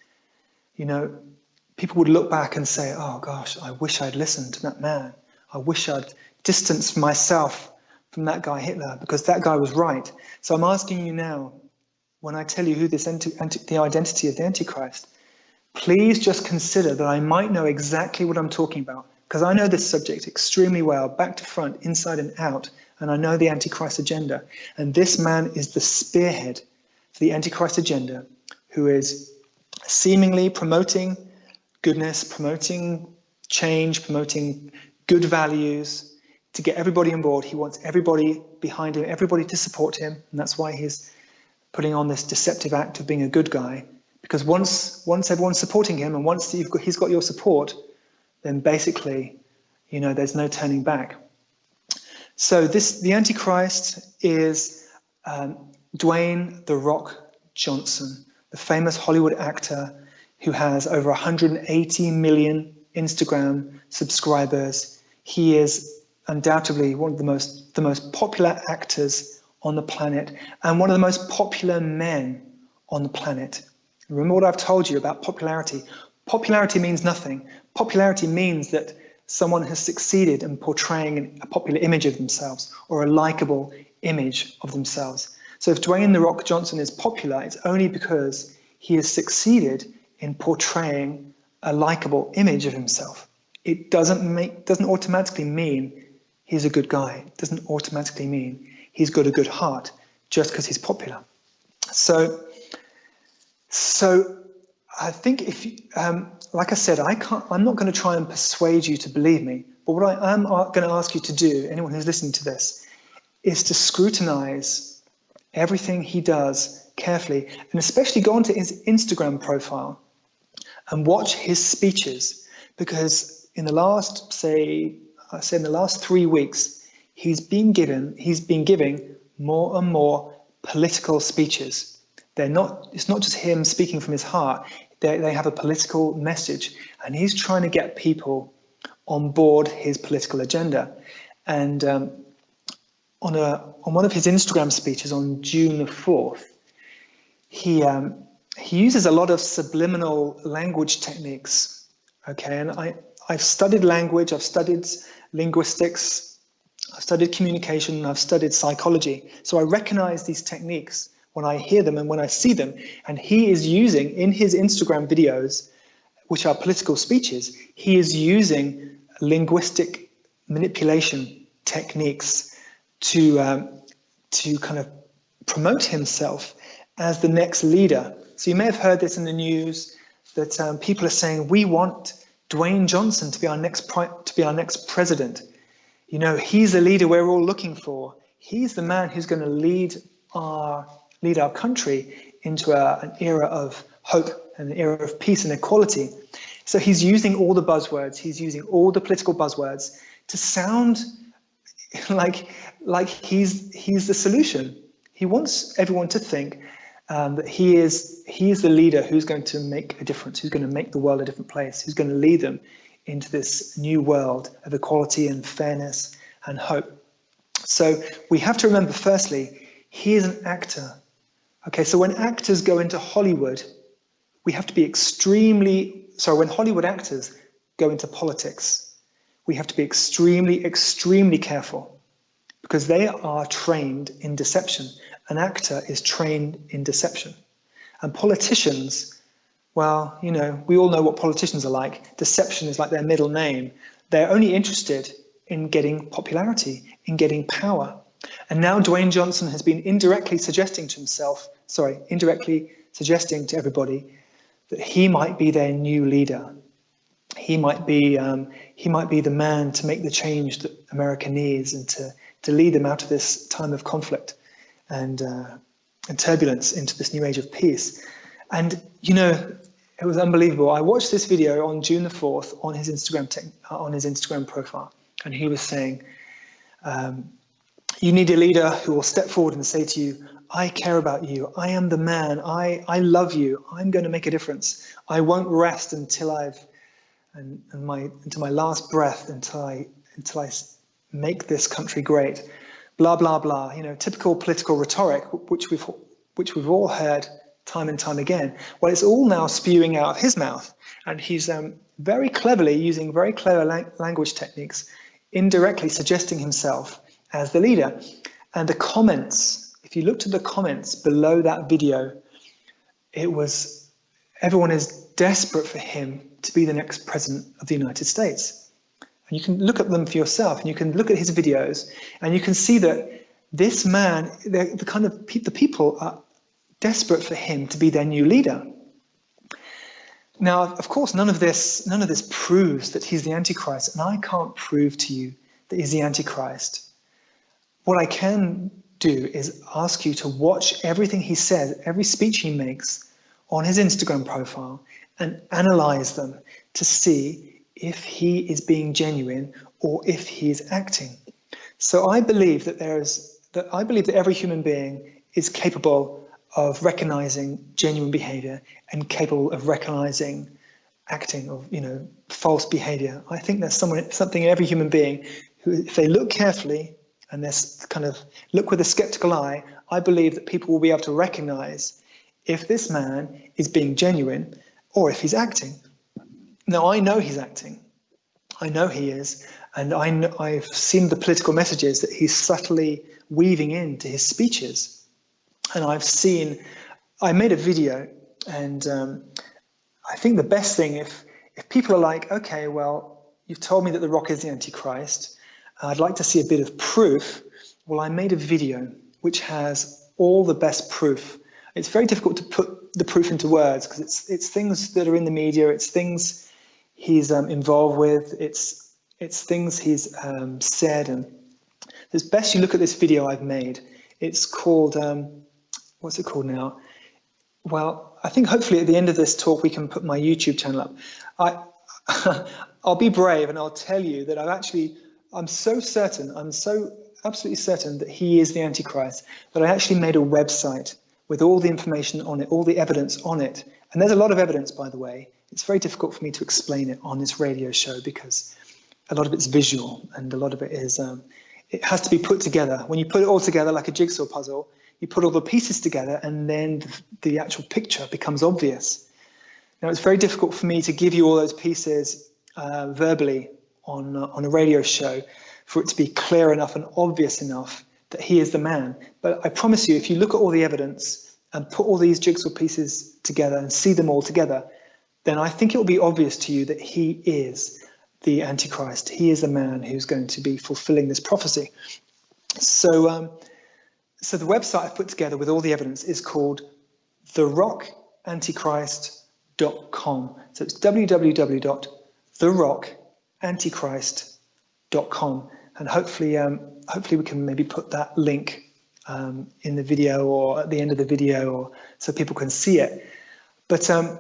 People would look back and say, oh gosh, I wish I'd listened to that man. I wish I'd distanced myself from that guy Hitler, because that guy was right. So I'm asking you now, when I tell you who the identity of the Antichrist, please just consider that I might know exactly what I'm talking about, because I know this subject extremely well, back to front, inside and out, and I know the Antichrist agenda. And this man is the spearhead for the Antichrist agenda, who is seemingly promoting goodness, promoting change, promoting good values, to get everybody on board. He wants everybody behind him, everybody to support him, and that's why he's putting on this deceptive act of being a good guy. Because once everyone's supporting him, and once he's got your support, then basically, there's no turning back. So the Antichrist is Dwayne "The Rock" Johnson, the famous Hollywood actor who has over 180 million Instagram subscribers. He is undoubtedly one of the most popular actors on the planet, and one of the most popular men on the planet. Remember what I've told you about popularity. Popularity means nothing. Popularity means that someone has succeeded in portraying a popular image of themselves, or a likable image of themselves. So if Dwayne "The Rock" Johnson is popular, it's only because he has succeeded in portraying a likable image of himself. It doesn't automatically mean he's a good guy. It doesn't automatically mean he's got a good heart just because he's popular. So I think like I said, I'm not going to try and persuade you to believe me, but what I am going to ask you to do, anyone who's listening to this, is to scrutinize everything he does carefully, and especially go onto his Instagram profile and watch his speeches, because in the last, in the last 3 weeks, he's been giving more and more political speeches. It's not just him speaking from his heart. They have a political message, and he's trying to get people on board his political agenda. And on one of his Instagram speeches on June the 4th, he uses a lot of subliminal language techniques. Okay, and I've studied language, I've studied linguistics, I've studied communication, I've studied psychology. So I recognize these techniques when I hear them and when I see them. And he is using, in his Instagram videos, which are political speeches, he is using linguistic manipulation techniques to kind of promote himself as the next leader. So you may have heard this in the news, that people are saying, we want Dwayne Johnson to be our next president. He's the leader we're all looking for. He's the man who's going to lead our country into an era of hope and an era of peace and equality. So he's using all the buzzwords. He's using all the political buzzwords to sound like he's the solution. He wants everyone to think that he is the leader who's going to make a difference, who's going to make the world a different place, who's going to lead them into this new world of equality and fairness and hope. So we have to remember, firstly, he is an actor. Okay, so when actors go into Hollywood, We have to be when Hollywood actors go into politics, we have to be extremely, extremely careful because they are trained in deception. An actor is trained in deception. And politicians, well, we all know what politicians are like. Deception is like their middle name. They're only interested in getting popularity, in getting power. And now Dwayne Johnson has been indirectly suggesting to everybody that he might be their new leader. He might be the man to make the change that America needs and to lead them out of this time of conflict and turbulence into this new age of peace. And it was unbelievable. I watched this video on June the 4th on his Instagram profile, and he was saying, you need a leader who will step forward and say to you, I care about you. I am the man. I love you. I'm going to make a difference. I won't rest until into my last breath, until I make this country great. Blah, blah, blah. Typical political rhetoric, which we've all heard time and time again. Well, it's all now spewing out of his mouth. And he's very cleverly using very clever language techniques, indirectly suggesting himself as the leader. And the comments, if you looked at the comments below that video, everyone is desperate for him to be the next president of the United States. And you can look at them for yourself, and you can look at his videos, and you can see that this man, the people are desperate for him to be their new leader. Now, of course, none of this proves that he's the Antichrist, and I can't prove to you that he's the Antichrist. What I can do is ask you to watch everything he says, every speech he makes on his Instagram profile, and analyze them to see if he is being genuine or if he is acting. So I believe that every human being is capable of recognizing genuine behavior and capable of recognizing acting of false behavior. I think there's something in every human being who, if they look carefully and look with a skeptical eye, I believe that people will be able to recognize if this man is being genuine or if he's acting. Now, I know he's acting. I know he is. And I've seen the political messages that he's subtly weaving into his speeches. And I made a video, and I think the best thing, if people are like, okay, well, you've told me that The Rock is the Antichrist, I'd like to see a bit of proof. Well, I made a video which has all the best proof. It's very difficult to put the proof into words because it's things that are in the media, it's things he's involved with, it's things he's said, and it's best you look at this video I've made. It's called, what's it called now? Well, I think hopefully at the end of this talk we can put my YouTube channel up. I'll be brave and I'll tell you that I'm so absolutely certain that he is the Antichrist that I actually made a website with all the information on it, all the evidence on it. And there's a lot of evidence, by the way. It's very difficult for me to explain it on this radio show because a lot of it's visual and a lot of it is, it has to be put together. When you put it all together like a jigsaw puzzle, you put all the pieces together and then the actual picture becomes obvious. Now, it's very difficult for me to give you all those pieces verbally on a radio show for it to be clear enough and obvious enough that he is the man. But I promise you, if you look at all the evidence and put all these jigsaw pieces together and see them all together, then I think it will be obvious to you that he is the Antichrist. He is the man who's going to be fulfilling this prophecy. So the website I've put together with all the evidence is called therockantichrist.com. So it's www.therockantichrist.com. And hopefully we can maybe put that link in the video or at the end of the video, or so people can see it. But I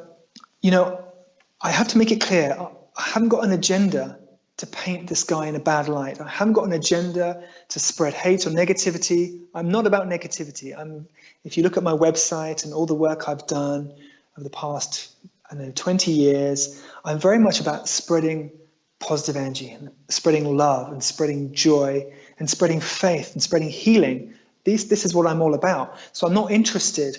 have to make it clear, I haven't got an agenda to paint this guy in a bad light. I haven't got an agenda to spread hate or negativity. I'm not about negativity. If you look at my website and all the work I've done over the past 20 years, I'm very much about spreading positive energy and spreading love and spreading joy and spreading faith and spreading healing. This is what I'm all about. So I'm not interested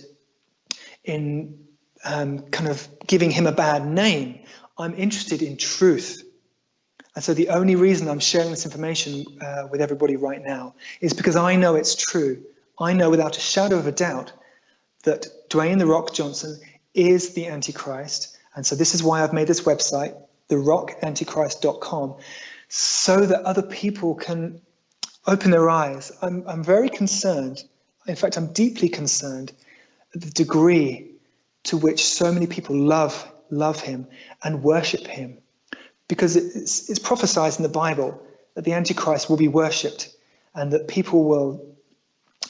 in kind of giving him a bad name. I'm interested in truth. And so the only reason I'm sharing this information with everybody right now is because I know it's true. I know without a shadow of a doubt that Dwayne "The Rock" Johnson is the Antichrist. And so this is why I've made this website, therockantichrist.com, so that other people can open their eyes. I'm very concerned. In fact, I'm deeply concerned at the degree to which so many people love him and worship him. Because it's prophesied in the Bible that the Antichrist will be worshipped and that people will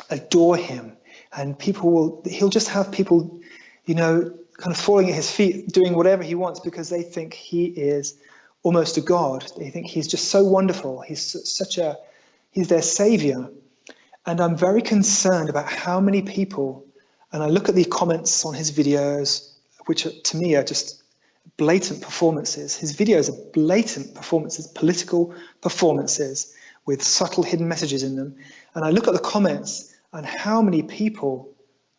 adore him, and he'll just have people, kind of falling at his feet, doing whatever he wants because they think he is almost a god. They think he's just so wonderful. He's their savior. And I'm very concerned about how many people, and I look at the comments on his videos, which to me are just blatant performances. His videos are blatant performances, political performances with subtle hidden messages in them. And I look at the comments and how many people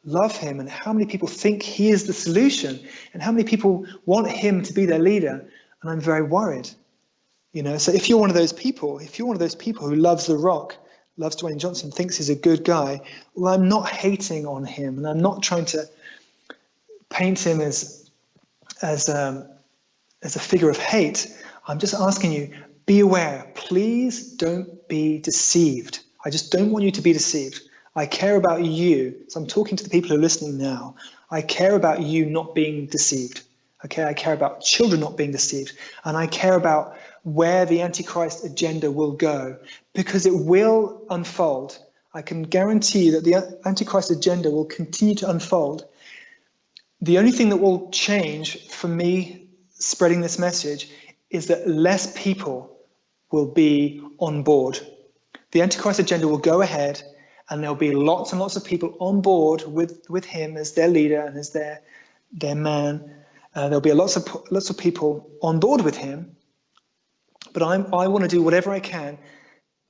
love him and how many people think he is the solution and how many people want him to be their leader. And I'm very worried. So if you're one of those people, who loves The Rock, loves Dwayne Johnson, thinks he's a good guy, well, I'm not hating on him and I'm not trying to paint him as a figure of hate. I'm just asking you, be aware. Please don't be deceived. I just don't want you to be deceived. I care about you. So I'm talking to the people who are listening now. I care about you not being deceived. Okay, I care about children not being deceived. And I care about where the Antichrist agenda will go, because it will unfold. I can guarantee that the Antichrist agenda will continue to unfold. The only thing that will change for me spreading this message is that less people will be on board. The Antichrist agenda will go ahead and there'll be lots and lots of people on board with him as their leader and as their man. There'll be lots of people on board with him. But I want to do whatever I can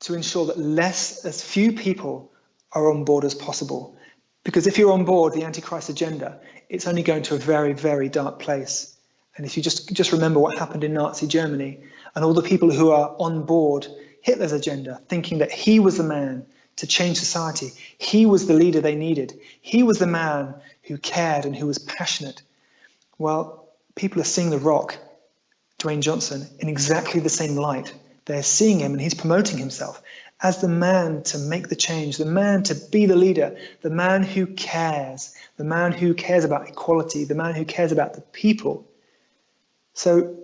to ensure that as few people are on board as possible. Because if you're on board the Antichrist agenda, it's only going to a very, very dark place. And if you just remember what happened in Nazi Germany and all the people who are on board Hitler's agenda, thinking that he was the man to change society, he was the leader they needed, he was the man who cared and who was passionate. Well, people are seeing The Rock, Dwayne Johnson, in exactly the same light. They're seeing him and he's promoting himself as the man to make the change, the man to be the leader, the man who cares about equality, the man who cares about the people. So,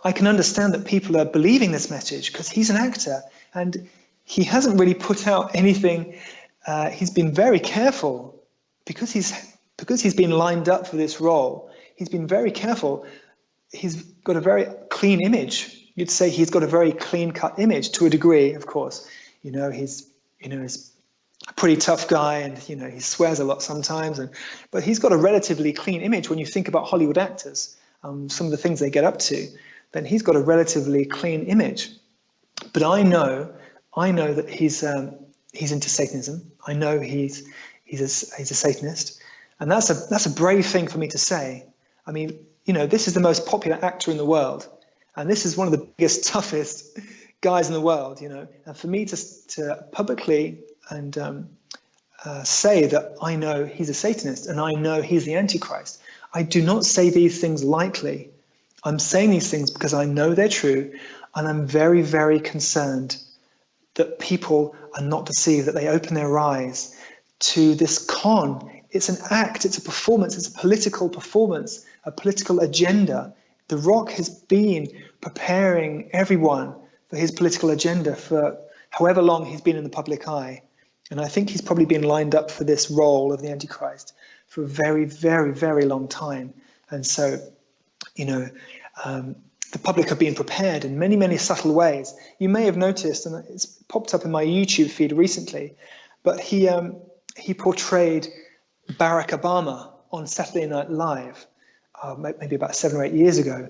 I can understand that people are believing this message because he's an actor and he hasn't really put out anything. He's been very careful because he's been lined up for this role. He's been very careful. He's got a very clean image. You'd say he's got a very clean-cut image to a degree, of course. He's a pretty tough guy and, he swears a lot sometimes. But he's got a relatively clean image when you think about Hollywood actors, some of the things they get up to. Then he's got a relatively clean image. But I know that he's into Satanism. I know he's a Satanist. And that's a brave thing for me to say. I mean, this is the most popular actor in the world. And this is one of the biggest, toughest guys in the world, And for me to publicly and say that I know he's a Satanist and I know he's the Antichrist, I do not say these things lightly. I'm saying these things because I know they're true, and I'm very, very concerned that people are not deceived, that they open their eyes to this con. It's an act, it's a performance, it's a political performance, a political agenda. The Rock has been preparing everyone for his political agenda for however long he's been in the public eye. And I think he's probably been lined up for this role of the Antichrist for a very, very, very long time. And so, the public have been prepared in many, many subtle ways. You may have noticed, and it's popped up in my YouTube feed recently, but he portrayed Barack Obama on Saturday Night Live, maybe about 7 or 8 years ago.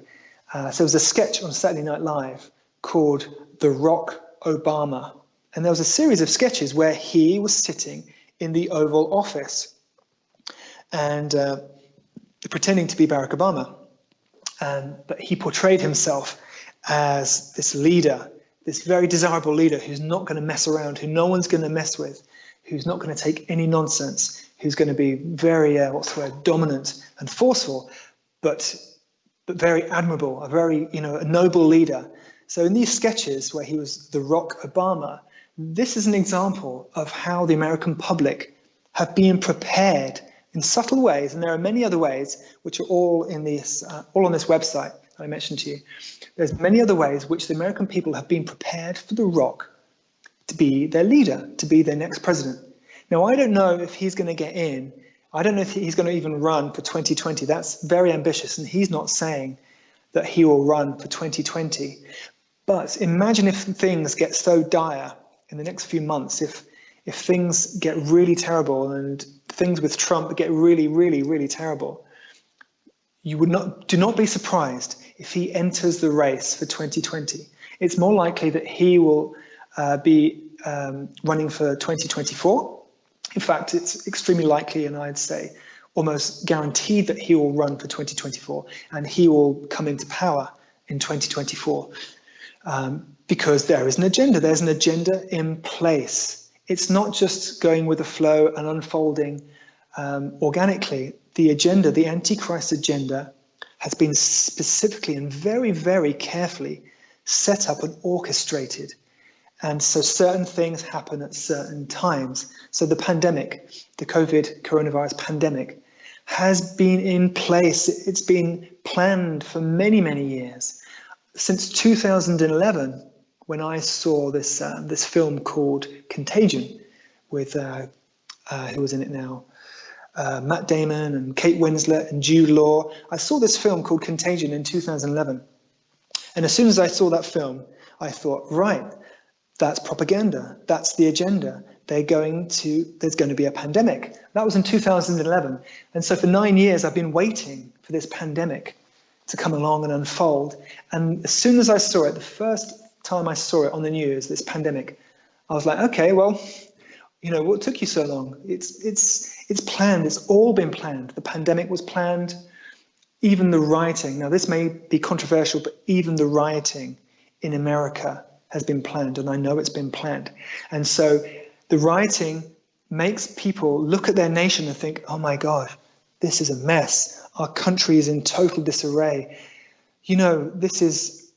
So there was a sketch on Saturday Night Live called The Rock Obama. And there was a series of sketches where he was sitting in the Oval Office. And pretending to be Barack Obama. But he portrayed himself as this leader, this very desirable leader who's not going to mess around, who no one's going to mess with, who's not going to take any nonsense, who's going to be very, dominant and forceful, but very admirable, a very, a noble leader. So in these sketches where he was the Rock Obama, this is an example of how the American public have been prepared in subtle ways, and there are many other ways which are all in this, all on this website that I mentioned to you. There's many other ways which the American people have been prepared for The Rock to be their leader, to be their next president. Now, I don't know if he's going to get in. I don't know if he's going to even run for 2020. That's very ambitious, and he's not saying that he will run for 2020. But imagine if things get so dire in the next few months, if things get really terrible and things with Trump get really, really, really terrible, do not be surprised if he enters the race for 2020. It's more likely that he will be running for 2024. In fact, it's extremely likely, and I'd say almost guaranteed, that he will run for 2024 and he will come into power in 2024 because there is an agenda. There's an agenda in place. It's not just going with the flow and unfolding organically. The agenda, the Antichrist agenda, has been specifically and very, very carefully set up and orchestrated. And so certain things happen at certain times. So the pandemic, the coronavirus pandemic, has been in place. It's been planned for many, many years. Since 2011, when I saw this film called Contagion, with who was in it now? Matt Damon and Kate Winslet and Jude Law. I saw this film called Contagion in 2011. And as soon as I saw that film, I thought, right, that's propaganda. That's the agenda. There's going to be a pandemic. That was in 2011. And so for 9 years, I've been waiting for this pandemic to come along and unfold. And as soon as I saw it, the first time I saw it on the news, this pandemic, I was like, okay, well, what took you so long? It's planned. It's all been planned. The pandemic was planned. Even the rioting. Now, this may be controversial, but even the rioting in America has been planned, and I know it's been planned. And so the rioting makes people look at their nation and think, oh my gosh, this is a mess. Our country is in total disarray. There's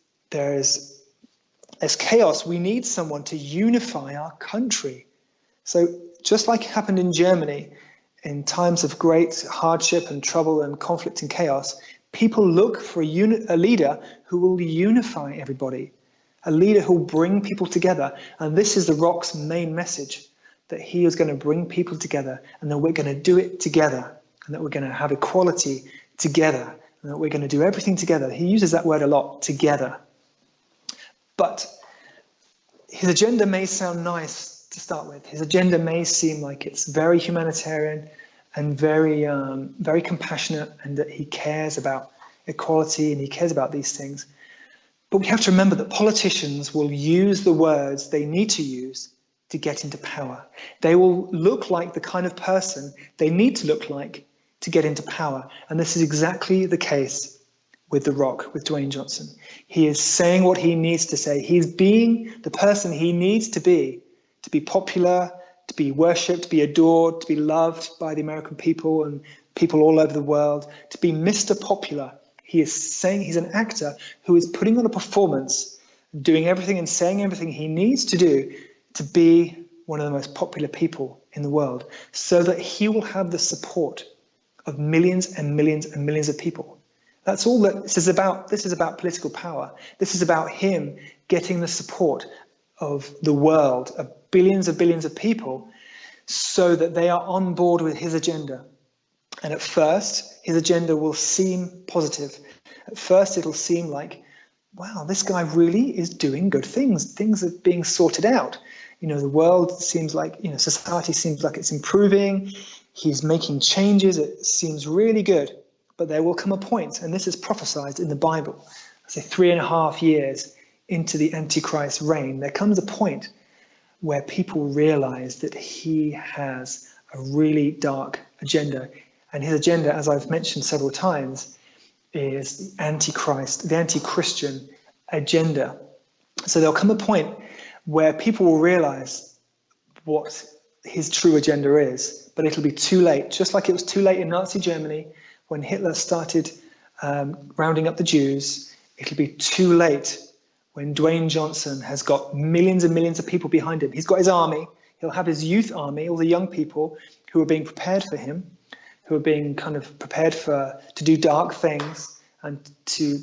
chaos. We need someone to unify our country. So just like it happened in Germany, in times of great hardship and trouble and conflict and chaos, people look for a leader who will unify everybody, a leader who will bring people together. And this is The Rock's main message, that he is going to bring people together, and that we're going to do it together, and that we're going to have equality together, and that we're going to do everything together. He uses that word a lot, together. But his agenda may sound nice to start with. His agenda may seem like it's very humanitarian and very, very compassionate, and that he cares about equality and he cares about these things. But we have to remember that politicians will use the words they need to use to get into power. They will look like the kind of person they need to look like to get into power. And this is exactly the case with The Rock, with Dwayne Johnson. He is saying what he needs to say. He's being the person he needs to be popular, to be worshipped, to be adored, to be loved by the American people and people all over the world, to be Mr. Popular. He is saying he's an actor who is putting on a performance, doing everything and saying everything he needs to do to be one of the most popular people in the world, so that he will have the support of millions and millions and millions of people. That's all that this is about. This is about political power. This is about him getting the support of the world, of billions of people, so that they are on board with his agenda. And at first, his agenda will seem positive. At first, it'll seem like, wow, this guy really is doing good things. Things are being sorted out. The world seems like, society seems like it's improving. He's making changes. It seems really good. But there will come a point, and this is prophesied in the Bible, say 3.5 years into the Antichrist reign, there comes a point where people realize that he has a really dark agenda. And his agenda, as I've mentioned several times, is the anti-Christ, the anti-Christian agenda. So there'll come a point where people will realize what his true agenda is, but it'll be too late. Just like it was too late in Nazi Germany when Hitler started rounding up the Jews, it'll be too late when Dwayne Johnson has got millions and millions of people behind him. He's got his army. He'll have his youth army, all the young people who are being prepared for him, who are being kind of prepared to do dark things and to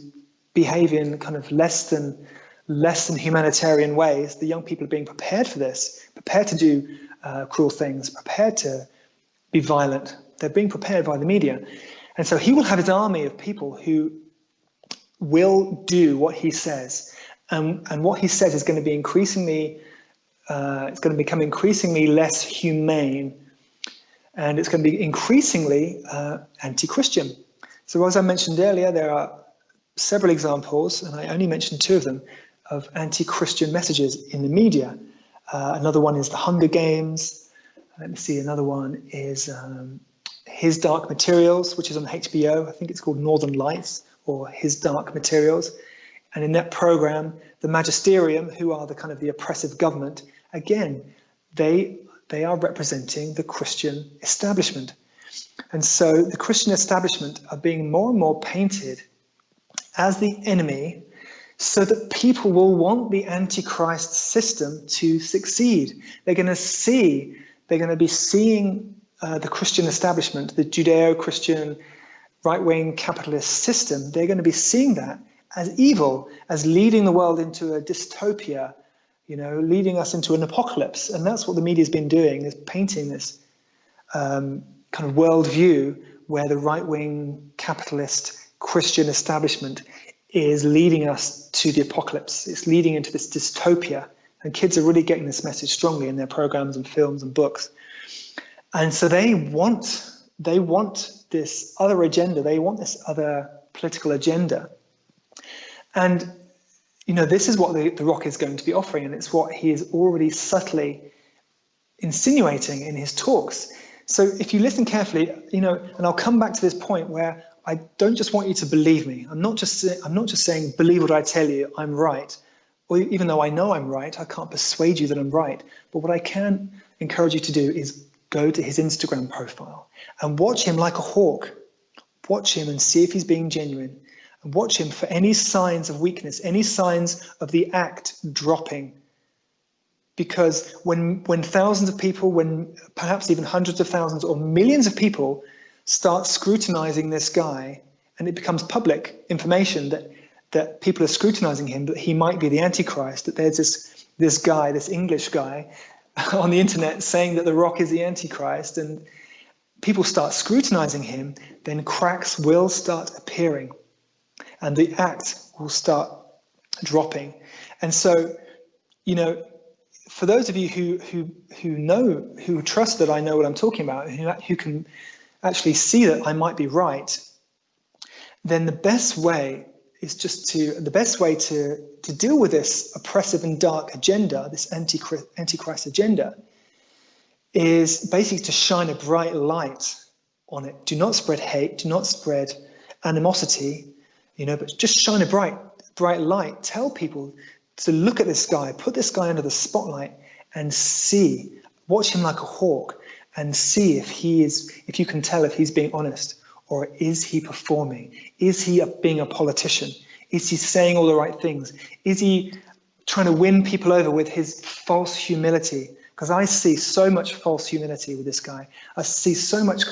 behave in kind of less than humanitarian ways. The young people are being prepared for this, prepared to do cruel things, prepared to be violent. They're being prepared by the media. And so he will have his army of people who will do what he says. And what he says is going to be it's going to become increasingly less humane, and it's going to be increasingly anti-Christian. So as I mentioned earlier, there are several examples, and I only mentioned two of them, of anti-Christian messages in the media. Another one is the Hunger Games. Let me see, another one is His Dark Materials, which is on HBO. I think it's called Northern Lights or His Dark Materials. And in that program, the magisterium, who are the oppressive government, again, they are representing the Christian establishment. And so the Christian establishment are being more and more painted as the enemy so that people will want the Antichrist system to succeed. They're going to be seeing the Christian establishment, the Judeo-Christian right-wing capitalist system, they're going to be seeing that as evil, as leading the world into a dystopia, leading us into an apocalypse. And that's what the media's been doing, is painting this kind of worldview where the right-wing capitalist Christian establishment is leading us to the apocalypse. It's leading into this dystopia. And kids are really getting this message strongly in their programs and films and books. And so they want this other agenda. They want this other political agenda. And, this is what the Rock is going to be offering, and it's what he is already subtly insinuating in his talks. So if you listen carefully, and I'll come back to this point where I don't just want you to believe me. I'm not just saying, believe what I tell you, I'm right. Or even though I know I'm right, I can't persuade you that I'm right. But what I can encourage you to do is go to his Instagram profile and watch him like a hawk. Watch him and see if he's being genuine. And watch him for any signs of weakness, any signs of the act dropping. Because when thousands of people, when perhaps even hundreds of thousands or millions of people start scrutinizing this guy, and it becomes public information that people are scrutinizing him, that he might be the Antichrist, that there's this guy, this English guy on the internet saying that the Rock is the Antichrist, and people start scrutinizing him, then cracks will start appearing and the act will start dropping. And so, for those of you who trust that I know what I'm talking about, who can actually see that I might be right, then the best way to deal with this oppressive and dark agenda, this antichrist agenda, is basically to shine a bright light on it. Do not spread hate, do not spread animosity, but just shine a bright light. Tell people to look at this guy, put this guy under the spotlight and watch him like a hawk and see if you can tell if he's being honest, or is he performing? Is he being a politician? Is he saying all the right things? Is he trying to win people over with his false humility? Because I see so much false humility with this guy. I see so much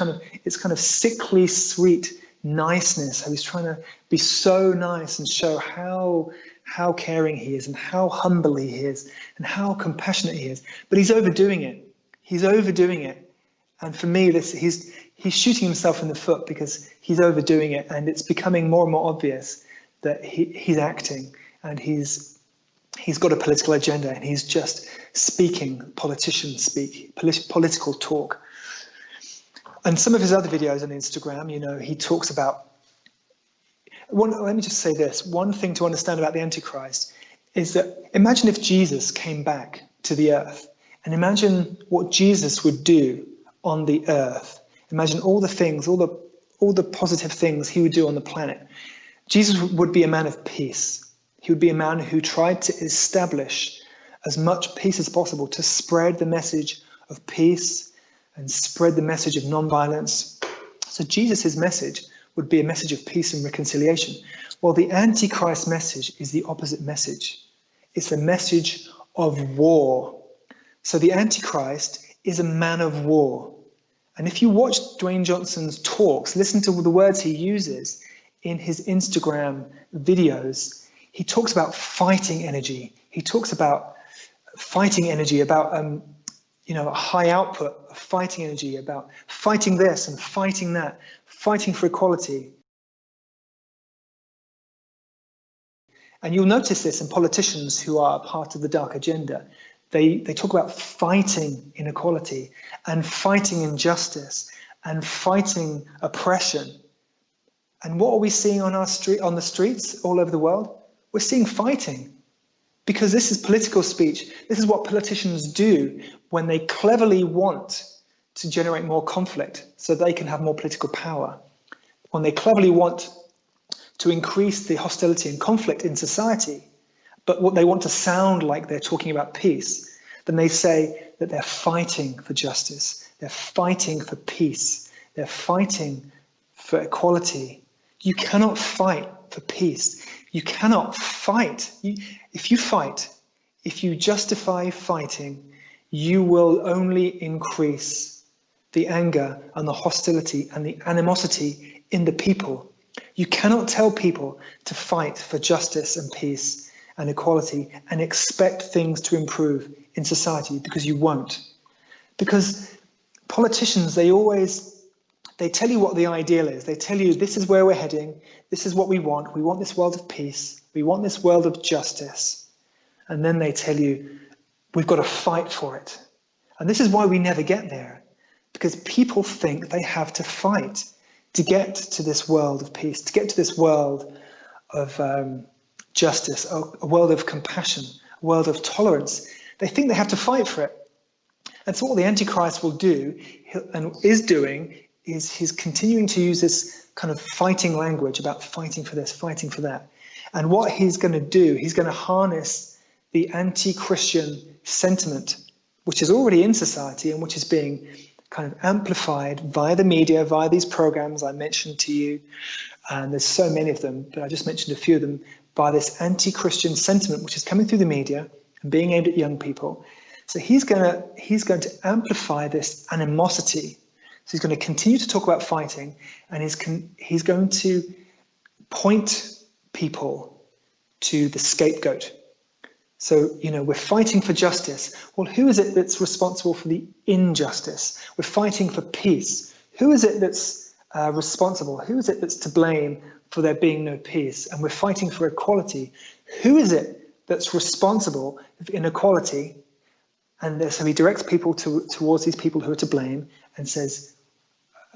it's kind of sickly sweet niceness. How he's trying to be so nice and show how caring he is and how humble he is and how compassionate he is. But he's overdoing it. And for me, he's shooting himself in the foot because he's overdoing it, and it's becoming more and more obvious that he's acting and he's got a political agenda, and he's just speaking politician speak, political talk. And some of his other videos on Instagram, he talks about let me just say this. One thing to understand about the Antichrist is that imagine if Jesus came back to the earth, and imagine what Jesus would do on the earth. Imagine all the things, all the positive things he would do on the planet. Jesus would be a man of peace. He would be a man who tried to establish as much peace as possible, to spread the message of peace and spread the message of non-violence. So Jesus' message would be a message of peace and reconciliation. Well, the Antichrist message is the opposite message. It's a message of war. So the Antichrist is a man of war. And if you watch Dwayne Johnson's talks, listen to the words he uses in his Instagram videos, he talks about fighting energy. He talks about fighting energy, about a high output of fighting energy, about fighting this and fighting that, fighting for equality. And you'll notice this in politicians who are part of the dark agenda. They talk about fighting inequality and fighting injustice and fighting oppression. And what are we seeing on the streets all over the world? We're seeing fighting. Because this is political speech. This is what politicians do when they cleverly want to generate more conflict so they can have more political power. When they cleverly want to increase the hostility and conflict in society, but what they want to sound like they're talking about peace, then they say that they're fighting for justice. They're fighting for peace. They're fighting for equality. You cannot fight for peace. You cannot fight. If you justify fighting, you will only increase the anger and the hostility and the animosity in the people. You cannot tell people to fight for justice and peace and equality and expect things to improve in society, because you won't. Because politicians, they tell you what the ideal is. They tell you this is where we're heading. This is what we want. We want this world of peace. We want this world of justice. And then they tell you we've got to fight for it. And this is why we never get there. Because people think they have to fight to get to this world of peace, to get to this world of justice, a world of compassion, a world of tolerance. They think they have to fight for it. And so what the Antichrist will do, and is doing, is he's continuing to use this kind of fighting language about fighting for this, fighting for that. And what he's going to do, he's going to harness the anti-Christian sentiment, which is already in society and which is being kind of amplified via the media, via these programs I mentioned to you. And there's so many of them, but I just mentioned a few of them, by this anti-Christian sentiment, which is coming through the media and being aimed at young people. So he's going to amplify this animosity. So he's going to continue to talk about fighting, and he's going to point people to the scapegoat. So, we're fighting for justice. Well, who is it that's responsible for the injustice? We're fighting for peace. Who is it that's responsible? Who is it that's to blame for there being no peace? And we're fighting for equality. Who is it that's responsible for inequality? And so he directs people towards these people who are to blame and says,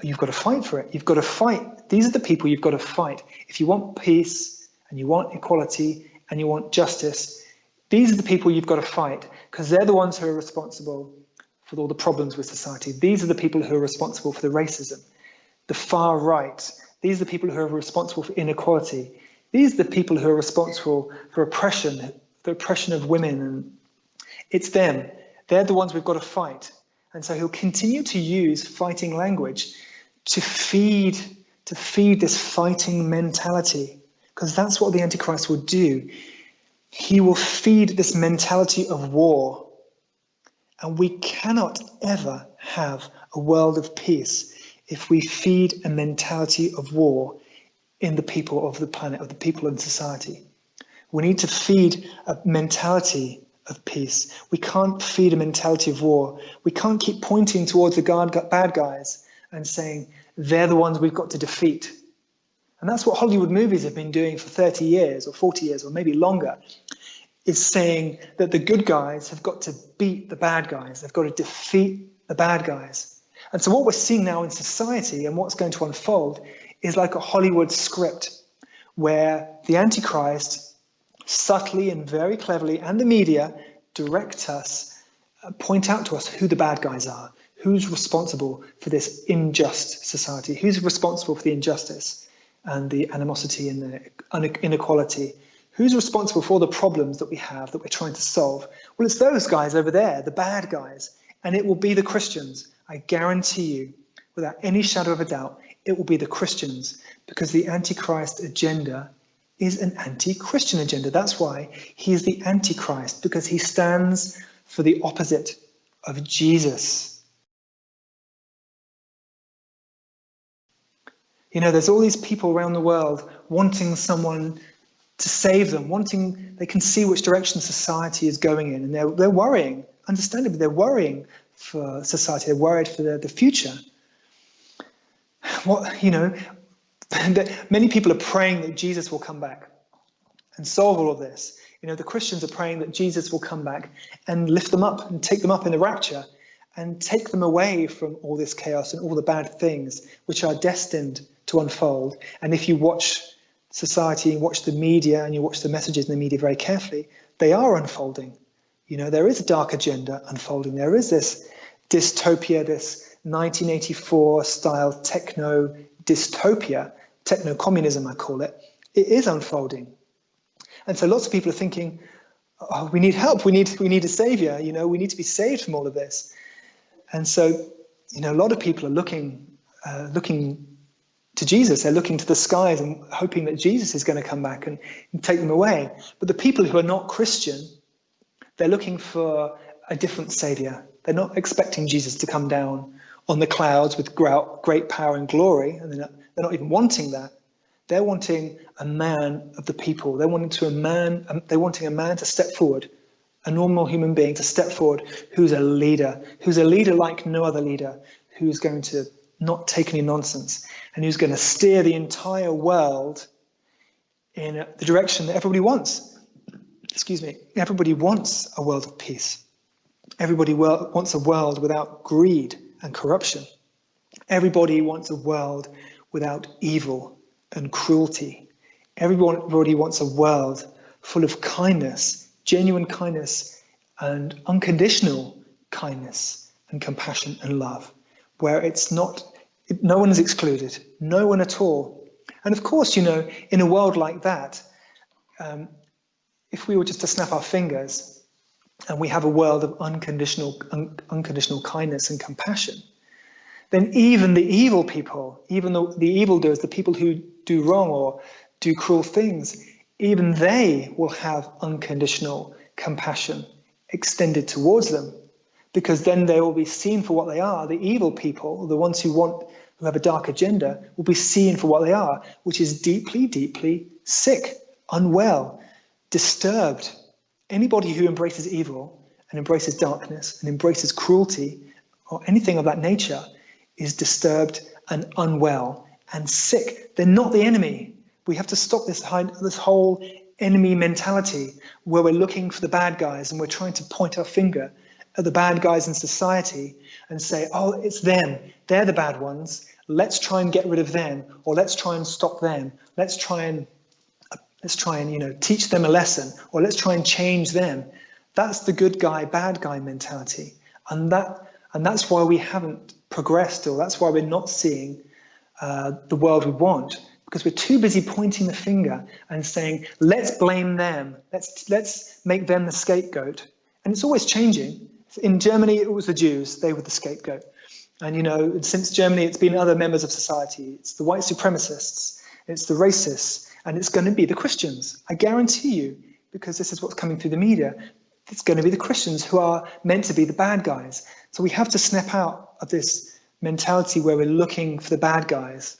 you've got to fight for it. You've got to fight. These are the people you've got to fight. If you want peace and you want equality and you want justice, these are the people you've got to fight, because they're the ones who are responsible for all the problems with society. These are the people who are responsible for the racism, the far right. These are the people who are responsible for inequality. These are the people who are responsible for oppression, the oppression of women. And it's them. They're the ones we've got to fight. And so he'll continue to use fighting language to feed this fighting mentality, because that's what the Antichrist will do. He will feed this mentality of war. And we cannot ever have a world of peace if we feed a mentality of war in the people of the planet, of the people in society. We need to feed a mentality of peace. We can't feed a mentality of war. We can't keep pointing towards the bad guys and saying they're the ones we've got to defeat. And that's what Hollywood movies have been doing for 30 years or 40 years or maybe longer, is saying that the good guys have got to beat the bad guys. They've got to defeat the bad guys. And so what we're seeing now in society and what's going to unfold is like a Hollywood script where the Antichrist subtly and very cleverly, and the media, direct us, point out to us who the bad guys are, Who's responsible for this unjust society? Who's responsible for the injustice and the animosity and the inequality? Who's responsible for all the problems that we have that we're trying to solve? Well, it's those guys over there, the bad guys, and it will be the Christians. I guarantee you, without any shadow of a doubt, it will be the Christians, because the Antichrist agenda is an anti-Christian agenda. That's why he is the Antichrist, because he stands for the opposite of Jesus. You know, there's all these people around the world wanting someone to save them, they can see which direction society is going in, and they're worrying, understandably, they're worrying for society, they're worried for the future. Many people are praying that Jesus will come back and solve all of this. You know, the Christians are praying that Jesus will come back and lift them up and take them up in the rapture and take them away from all this chaos and all the bad things which are destined to unfold. And if you watch society and watch the media and you watch the messages in the media very carefully, they are unfolding. You know, there is a dark agenda unfolding. There is this dystopia, this 1984 style techno dystopia, techno-communism I call it. It is unfolding. And so lots of people are thinking, oh, we need help, we need a savior, you know, we need to be saved from all of this. And so, you know, a lot of people are looking to Jesus. They're looking to the skies and hoping that Jesus is going to come back and take them away. But the people who are not Christian, they're looking for a different savior. They're not expecting Jesus to come down on the clouds with great power and glory, and they're not even wanting that. They're wanting a man of the people. They're wanting a man to step forward, a normal human being to step forward, who's a leader like no other leader, who's going to not take any nonsense, and who's going to steer the entire world in the direction that everybody wants. Everybody wants a world of peace. Everybody wants a world without greed and corruption. Everybody wants a world without evil and cruelty. Everybody wants a world full of kindness, genuine kindness, and unconditional kindness and compassion and love, where no one is excluded, no one at all. And of course, you know, in a world like that, if we were just to snap our fingers and we have a world of unconditional kindness and compassion, then even the evil people, even the evildoers, the people who do wrong or do cruel things, even they will have unconditional compassion extended towards them, because then they will be seen for what they are. The evil people, the ones who have a dark agenda, will be seen for what they are, which is deeply, deeply sick, unwell, disturbed. Anybody who embraces evil and embraces darkness and embraces cruelty or anything of that nature is disturbed and unwell and sick. They're not the enemy. We have to stop this whole enemy mentality where we're looking for the bad guys and we're trying to point our finger at the bad guys in society and say, oh, it's them. They're the bad ones. Let's try and get rid of them, or let's try and stop them. Let's try and teach them a lesson, or let's try and change them. That's the good guy, bad guy mentality. And that's why we haven't progressed, or that's why we're not seeing the world we want, because we're too busy pointing the finger and saying, let's blame them. Let's make them the scapegoat. And it's always changing. In Germany, it was the Jews. They were the scapegoat. And, you know, since Germany, it's been other members of society. It's the white supremacists. It's the racists. And it's going to be the Christians. I guarantee you, because this is what's coming through the media, it's going to be the Christians who are meant to be the bad guys. So we have to snap out of this mentality where we're looking for the bad guys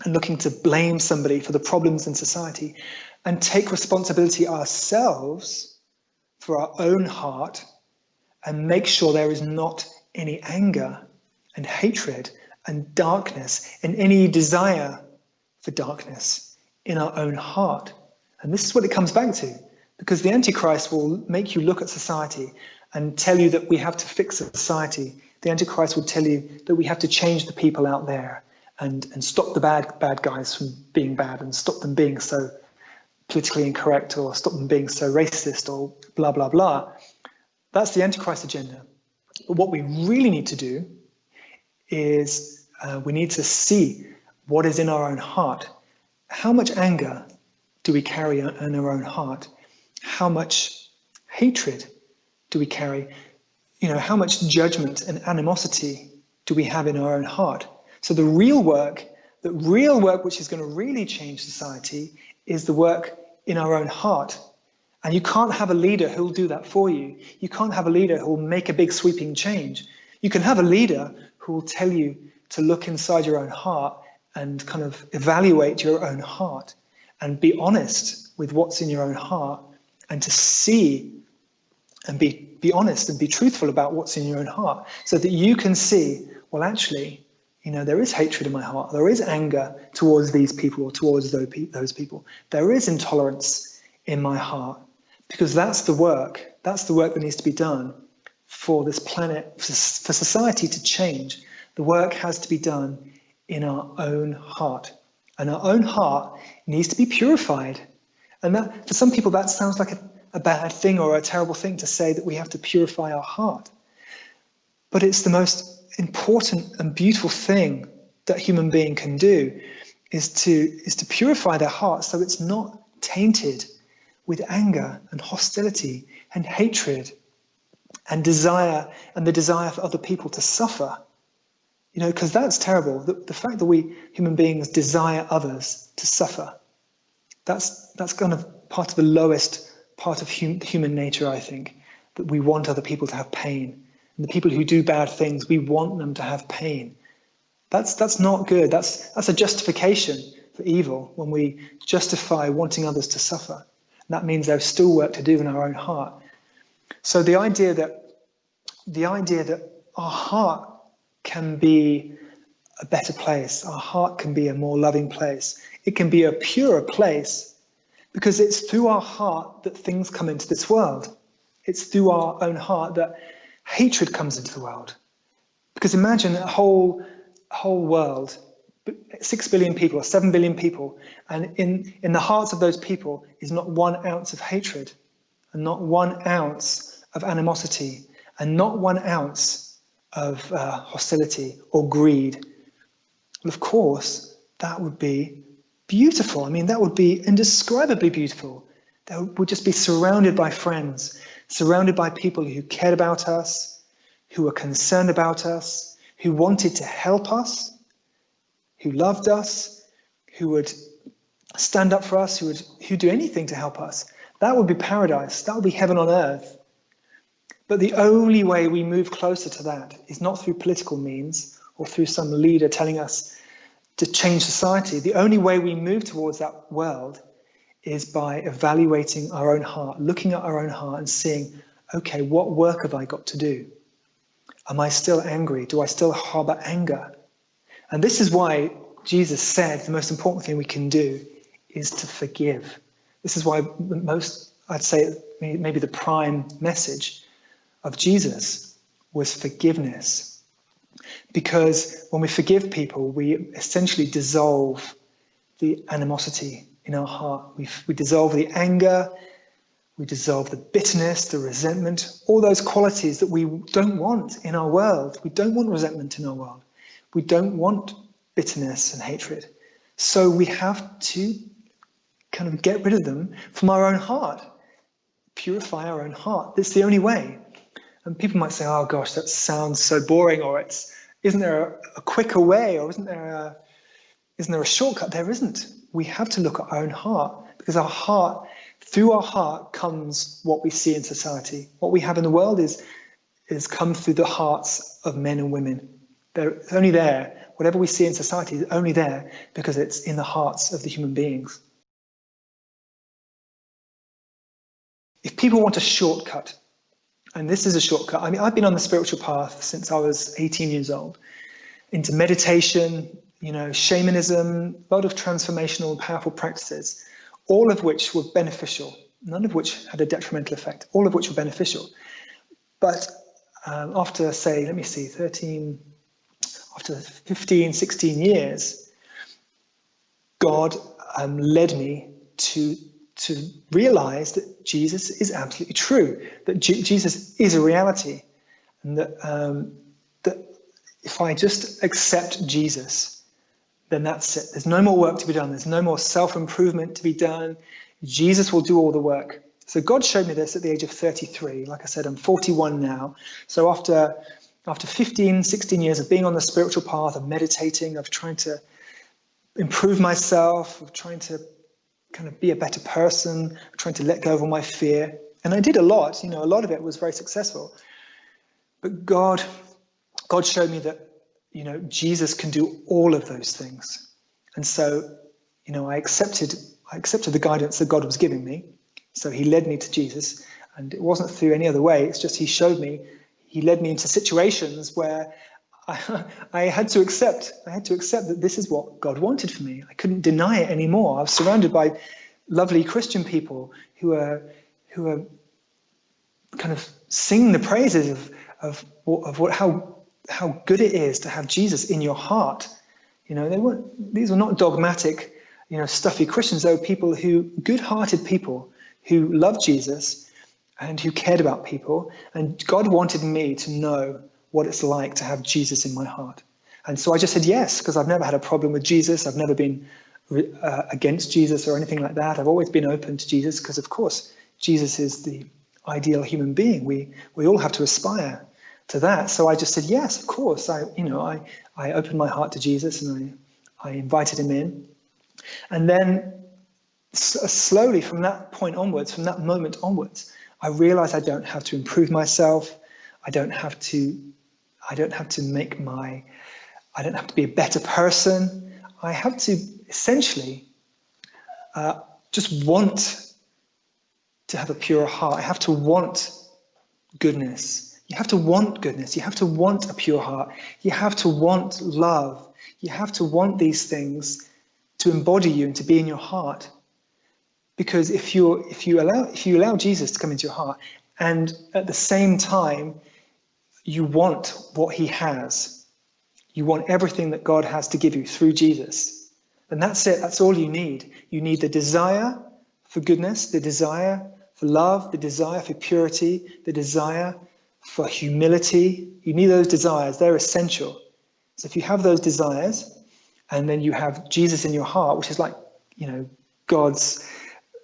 and looking to blame somebody for the problems in society, and take responsibility ourselves for our own heart and make sure there is not any anger and hatred and darkness and any desire for darkness in our own heart. And this is what it comes back to, because the Antichrist will make you look at society and tell you that we have to fix society. The Antichrist will tell you that we have to change the people out there and stop the bad guys from being bad and stop them being so politically incorrect or stop them being so racist or blah, blah, blah. That's the Antichrist agenda. But what we really need to do is we need to see what is in our own heart. How much anger do we carry in our own heart? How much hatred do we carry? How much judgment and animosity do we have in our own heart? So the real work which is going to really change society is the work in our own heart. And you can't have a leader who will do that for you. You can't have a leader who will make a big sweeping change. You can have a leader who will tell you to look inside your own heart and kind of evaluate your own heart and be honest with what's in your own heart, and to see and be honest and be truthful about what's in your own heart, so that you can see, well, actually, there is hatred in my heart. There is anger towards these people or towards those people. There is intolerance in my heart, because that's the work that needs to be done for this planet, for society to change. The work has to be done in our own heart, and our own heart needs to be purified. And that, for some people, that sounds like a bad thing or a terrible thing to say, that we have to purify our heart. But it's the most important and beautiful thing that a human being can do, is to purify their heart so it's not tainted with anger and hostility and hatred and desire, and the desire for other people to suffer. Because that's terrible. The fact that we human beings desire others to suffer, that's kind of part of the lowest part of human nature, I think, that we want other people to have pain. And the people who do bad things, we want them to have pain. That's not good. That's a justification for evil, when we justify wanting others to suffer. And that means there's still work to do in our own heart. So the idea that our heart can be a better place, our heart can be a more loving place, it can be a purer place, because it's through our heart that things come into this world. It's through our own heart that hatred comes into the world. Because imagine a whole world, 6 billion people or 7 billion people, and in the hearts of those people is not 1 ounce of hatred, and not 1 ounce of animosity, and not 1 ounce of hostility or greed. Well, of course, that would be beautiful. I mean, that would be indescribably beautiful. That would just be surrounded by friends, surrounded by people who cared about us, who were concerned about us, who wanted to help us, who loved us, who would stand up for us, who'd do anything to help us. That would be paradise. That would be heaven on earth. But the only way we move closer to that is not through political means or through some leader telling us to change society. The only way we move towards that world is by evaluating our own heart, looking at our own heart and seeing, okay, what work have I got to do? Am I still angry? Do I still harbor anger? And this is why Jesus said the most important thing we can do is to forgive. This is why I'd say maybe the prime message of Jesus was forgiveness. Because when we forgive people, we essentially dissolve the animosity in our heart. We dissolve the anger, we dissolve the bitterness, the resentment, all those qualities that we don't want in our world. We don't want resentment in our world. We don't want bitterness and hatred. So we have to kind of get rid of them from our own heart, purify our own heart. That's the only way. And people might say, oh gosh, that sounds so boring, or isn't there a quicker way, or isn't there a shortcut? There isn't. We have to look at our own heart, because through our heart comes what we see in society. What we have in the world is come through the hearts of men and women. It's only there. Whatever we see in society is only there because it's in the hearts of the human beings. If people want a shortcut, and this is a shortcut. I mean, I've been on the spiritual path since I was 18 years old, into meditation, shamanism, a lot of transformational and powerful practices, all of which were beneficial, none of which had a detrimental effect, all of which were beneficial. But after, say, after 15, 16 years, God led me to realize that Jesus is absolutely true, that Jesus is a reality, and that if I just accept Jesus, then that's it. There's no more work to be done. There's no more self-improvement to be done. Jesus will do all the work. So God showed me this at the age of 33. Like I said, I'm 41 now. So after 15, 16 years of being on the spiritual path, of meditating, of trying to improve myself, of trying to kind of be a better person, of trying to let go of all my fear. And I did a lot, a lot of it was very successful. But God showed me that, Jesus can do all of those things. And so, I accepted the guidance that God was giving me. So he led me to Jesus, and it wasn't through any other way. It's just he led me into situations where I had to accept that this is what God wanted for me. I couldn't deny it anymore. I was surrounded by lovely Christian people who are kind of singing the praises of how good it is to have Jesus in your heart. These were not dogmatic, stuffy Christians. They were good-hearted people who loved Jesus and who cared about people. And God wanted me to know what it's like to have Jesus in my heart. And so I just said yes, because I've never had a problem with Jesus. I've never been against Jesus or anything like that. I've always been open to Jesus because, of course, Jesus is the ideal human being. We all have to aspire to that. So I just said yes, of course. I opened my heart to Jesus and I invited him in. And then slowly from that point onwards, from that moment onwards, I realized I don't have to improve myself. I don't have to be a better person. I have to essentially just want to have a pure heart. I have to want goodness. You have to want goodness. You have to want a pure heart. You have to want love. You have to want these things to embody you and to be in your heart. Because if you allow Jesus to come into your heart, and at the same time you want what he has, you want everything that God has to give you through Jesus, then that's it. That's all you need. You need the desire for goodness, the desire for love, the desire for purity, the desire for humility. You need those desires. They're essential. So if you have those desires, and then you have Jesus in your heart, which is like, God's,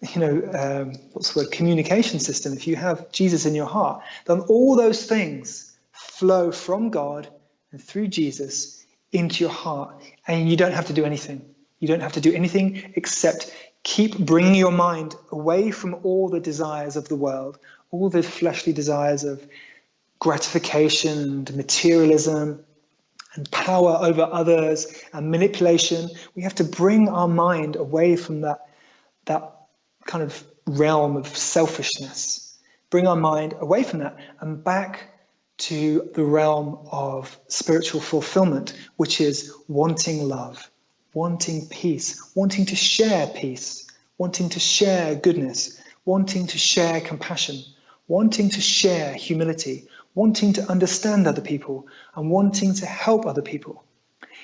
what's the word, communication system. If you have Jesus in your heart, then all those things flow from God and through Jesus into your heart. And you don't have to do anything. You don't have to do anything except keep bringing your mind away from all the desires of the world, all the fleshly desires of gratification and materialism and power over others and manipulation. We have to bring our mind away from that kind of realm of selfishness. Bring our mind away from that and back to the realm of spiritual fulfillment, which is wanting love, wanting peace, wanting to share peace, wanting to share goodness, wanting to share compassion, wanting to share humility, wanting to understand other people, and wanting to help other people.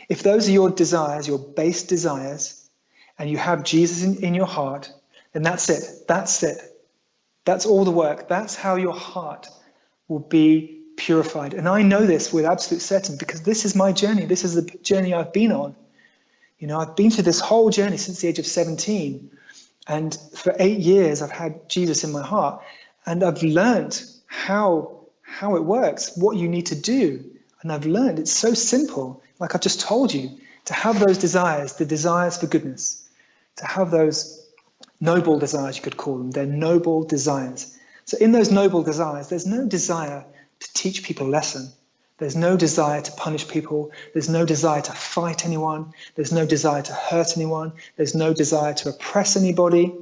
If those are your desires, your base desires, and you have Jesus in your heart, then that's it. That's it. That's all the work. That's how your heart will be purified. And I know this with absolute certainty because this is my journey. This is the journey I've been on. I've been through this whole journey since the age of 17. And for 8 years, I've had Jesus in my heart. And I've learned how it works, what you need to do. And I've learned it's so simple, like I've just told you, to have those desires, the desires for goodness, to have those noble desires, you could call them. They're noble desires. So in those noble desires, there's no desire to teach people a lesson. There's no desire to punish people. There's no desire to fight anyone. There's no desire to hurt anyone. There's no desire to oppress anybody.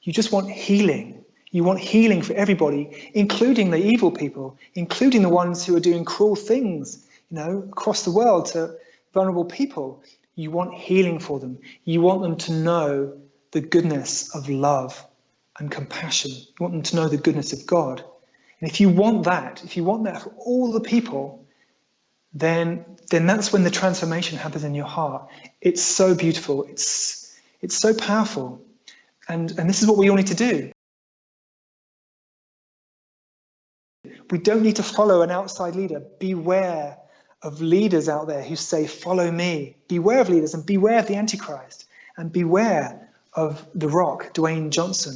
You just want healing. You want healing for everybody, including the evil people, including the ones who are doing cruel things, across the world to vulnerable people. You want healing for them. You want them to know the goodness of love and compassion. You want them to know the goodness of God. And if you want that for all the people, then that's when the transformation happens in your heart. It's so beautiful. It's so powerful. And this is what we all need to do. We don't need to follow an outside leader. Beware of leaders out there who say, follow me. Beware of leaders and beware of the Antichrist and beware of The Rock, Dwayne Johnson,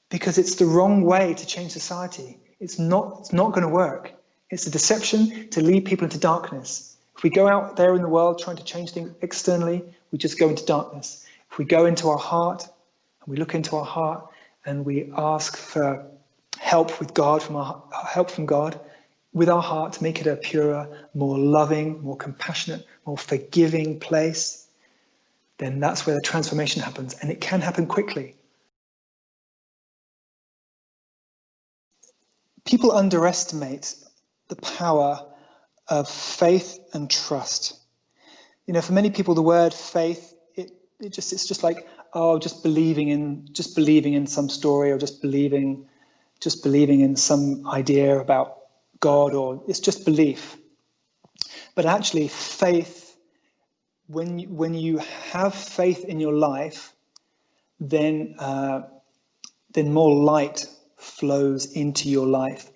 because it's the wrong way to change society. It's not going to work. It's a deception to lead people into darkness. If we go out there in the world trying to change things externally, we just go into darkness. If we go into our heart and we look into our heart and we ask for help with God, help from God, with our heart to make it a purer, more loving, more compassionate, more forgiving place, then that's where the transformation happens, and it can happen quickly. People underestimate the power of faith and trust. You know, for many people, the word faith, it's just like, oh, just believing in some story, or just believing in some idea about God, or it's just belief. But actually, faith, when you have faith in your life, then more light flows into your life.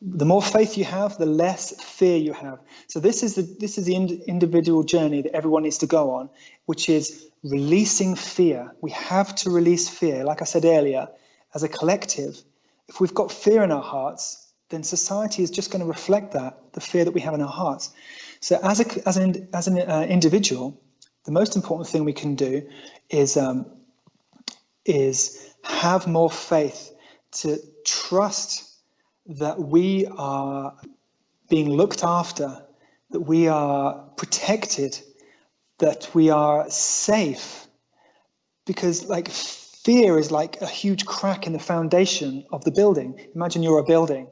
The more faith you have, the less fear you have. So this is the individual journey that everyone needs to go on, which is releasing fear. We have to release fear. Like I said earlier, as a collective, if we've got fear in our hearts, then society is just going to reflect that, the fear that we have in our hearts. So as an individual, the most important thing we can do is have more faith, to trust that we are being looked after, that we are protected, that we are safe. Because like fear is like a huge crack in the foundation of the building. Imagine you're a building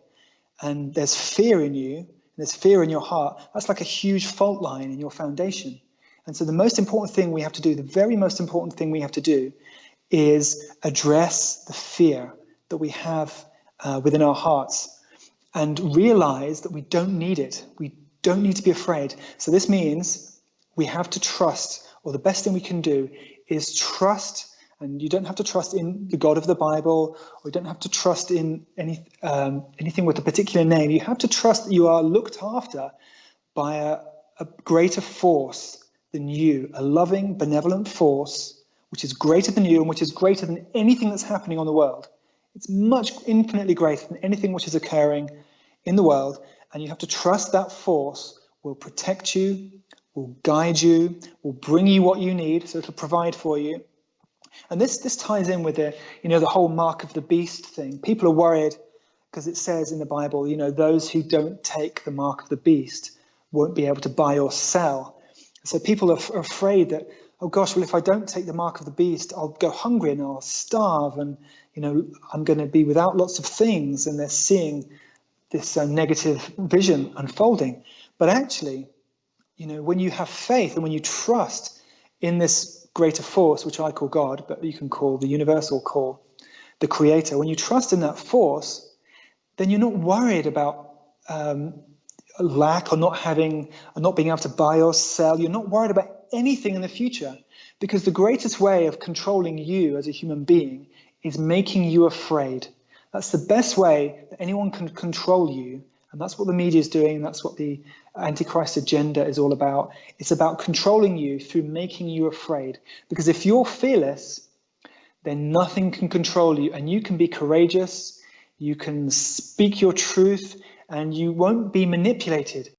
and there's fear in you, and there's fear in your heart. That's like a huge fault line in your foundation. And so the most important thing we have to do, the very most important thing we have to do, is address the fear that we have within our hearts and realize that we don't need it. We don't need to be afraid. So this means we have to trust, or the best thing we can do is trust. And you don't have to trust in the God of the Bible, or you don't have to trust in anything with a particular name. You have to trust that you are looked after by a greater force than you, a loving, benevolent force, which is greater than you and which is greater than anything that's happening on the world. It's infinitely greater than anything which is occurring in the world. And you have to trust that force will protect you, will guide you, will bring you what you need, so it'll provide for you. And this ties in with the whole mark of the beast thing. People are worried because it says in the Bible, those who don't take the mark of the beast won't be able to buy or sell. So people are afraid that, oh gosh, well, if I don't take the mark of the beast, I'll go hungry and I'll starve, and I'm going to be without lots of things. And they're seeing this negative vision unfolding. But actually, when you have faith and when you trust in this greater force, which I call God, but you can call the universal call the creator, when you trust in that force, then you're not worried about lack or not being able to buy or sell. You're not worried about anything in the future, because the greatest way of controlling you as a human being is making you afraid. That's the best way that anyone can control you. And that's what the media is doing. That's what the Antichrist agenda is all about. It's about controlling you through making you afraid. Because if you're fearless, then nothing can control you, and you can be courageous, you can speak your truth, and you won't be manipulated.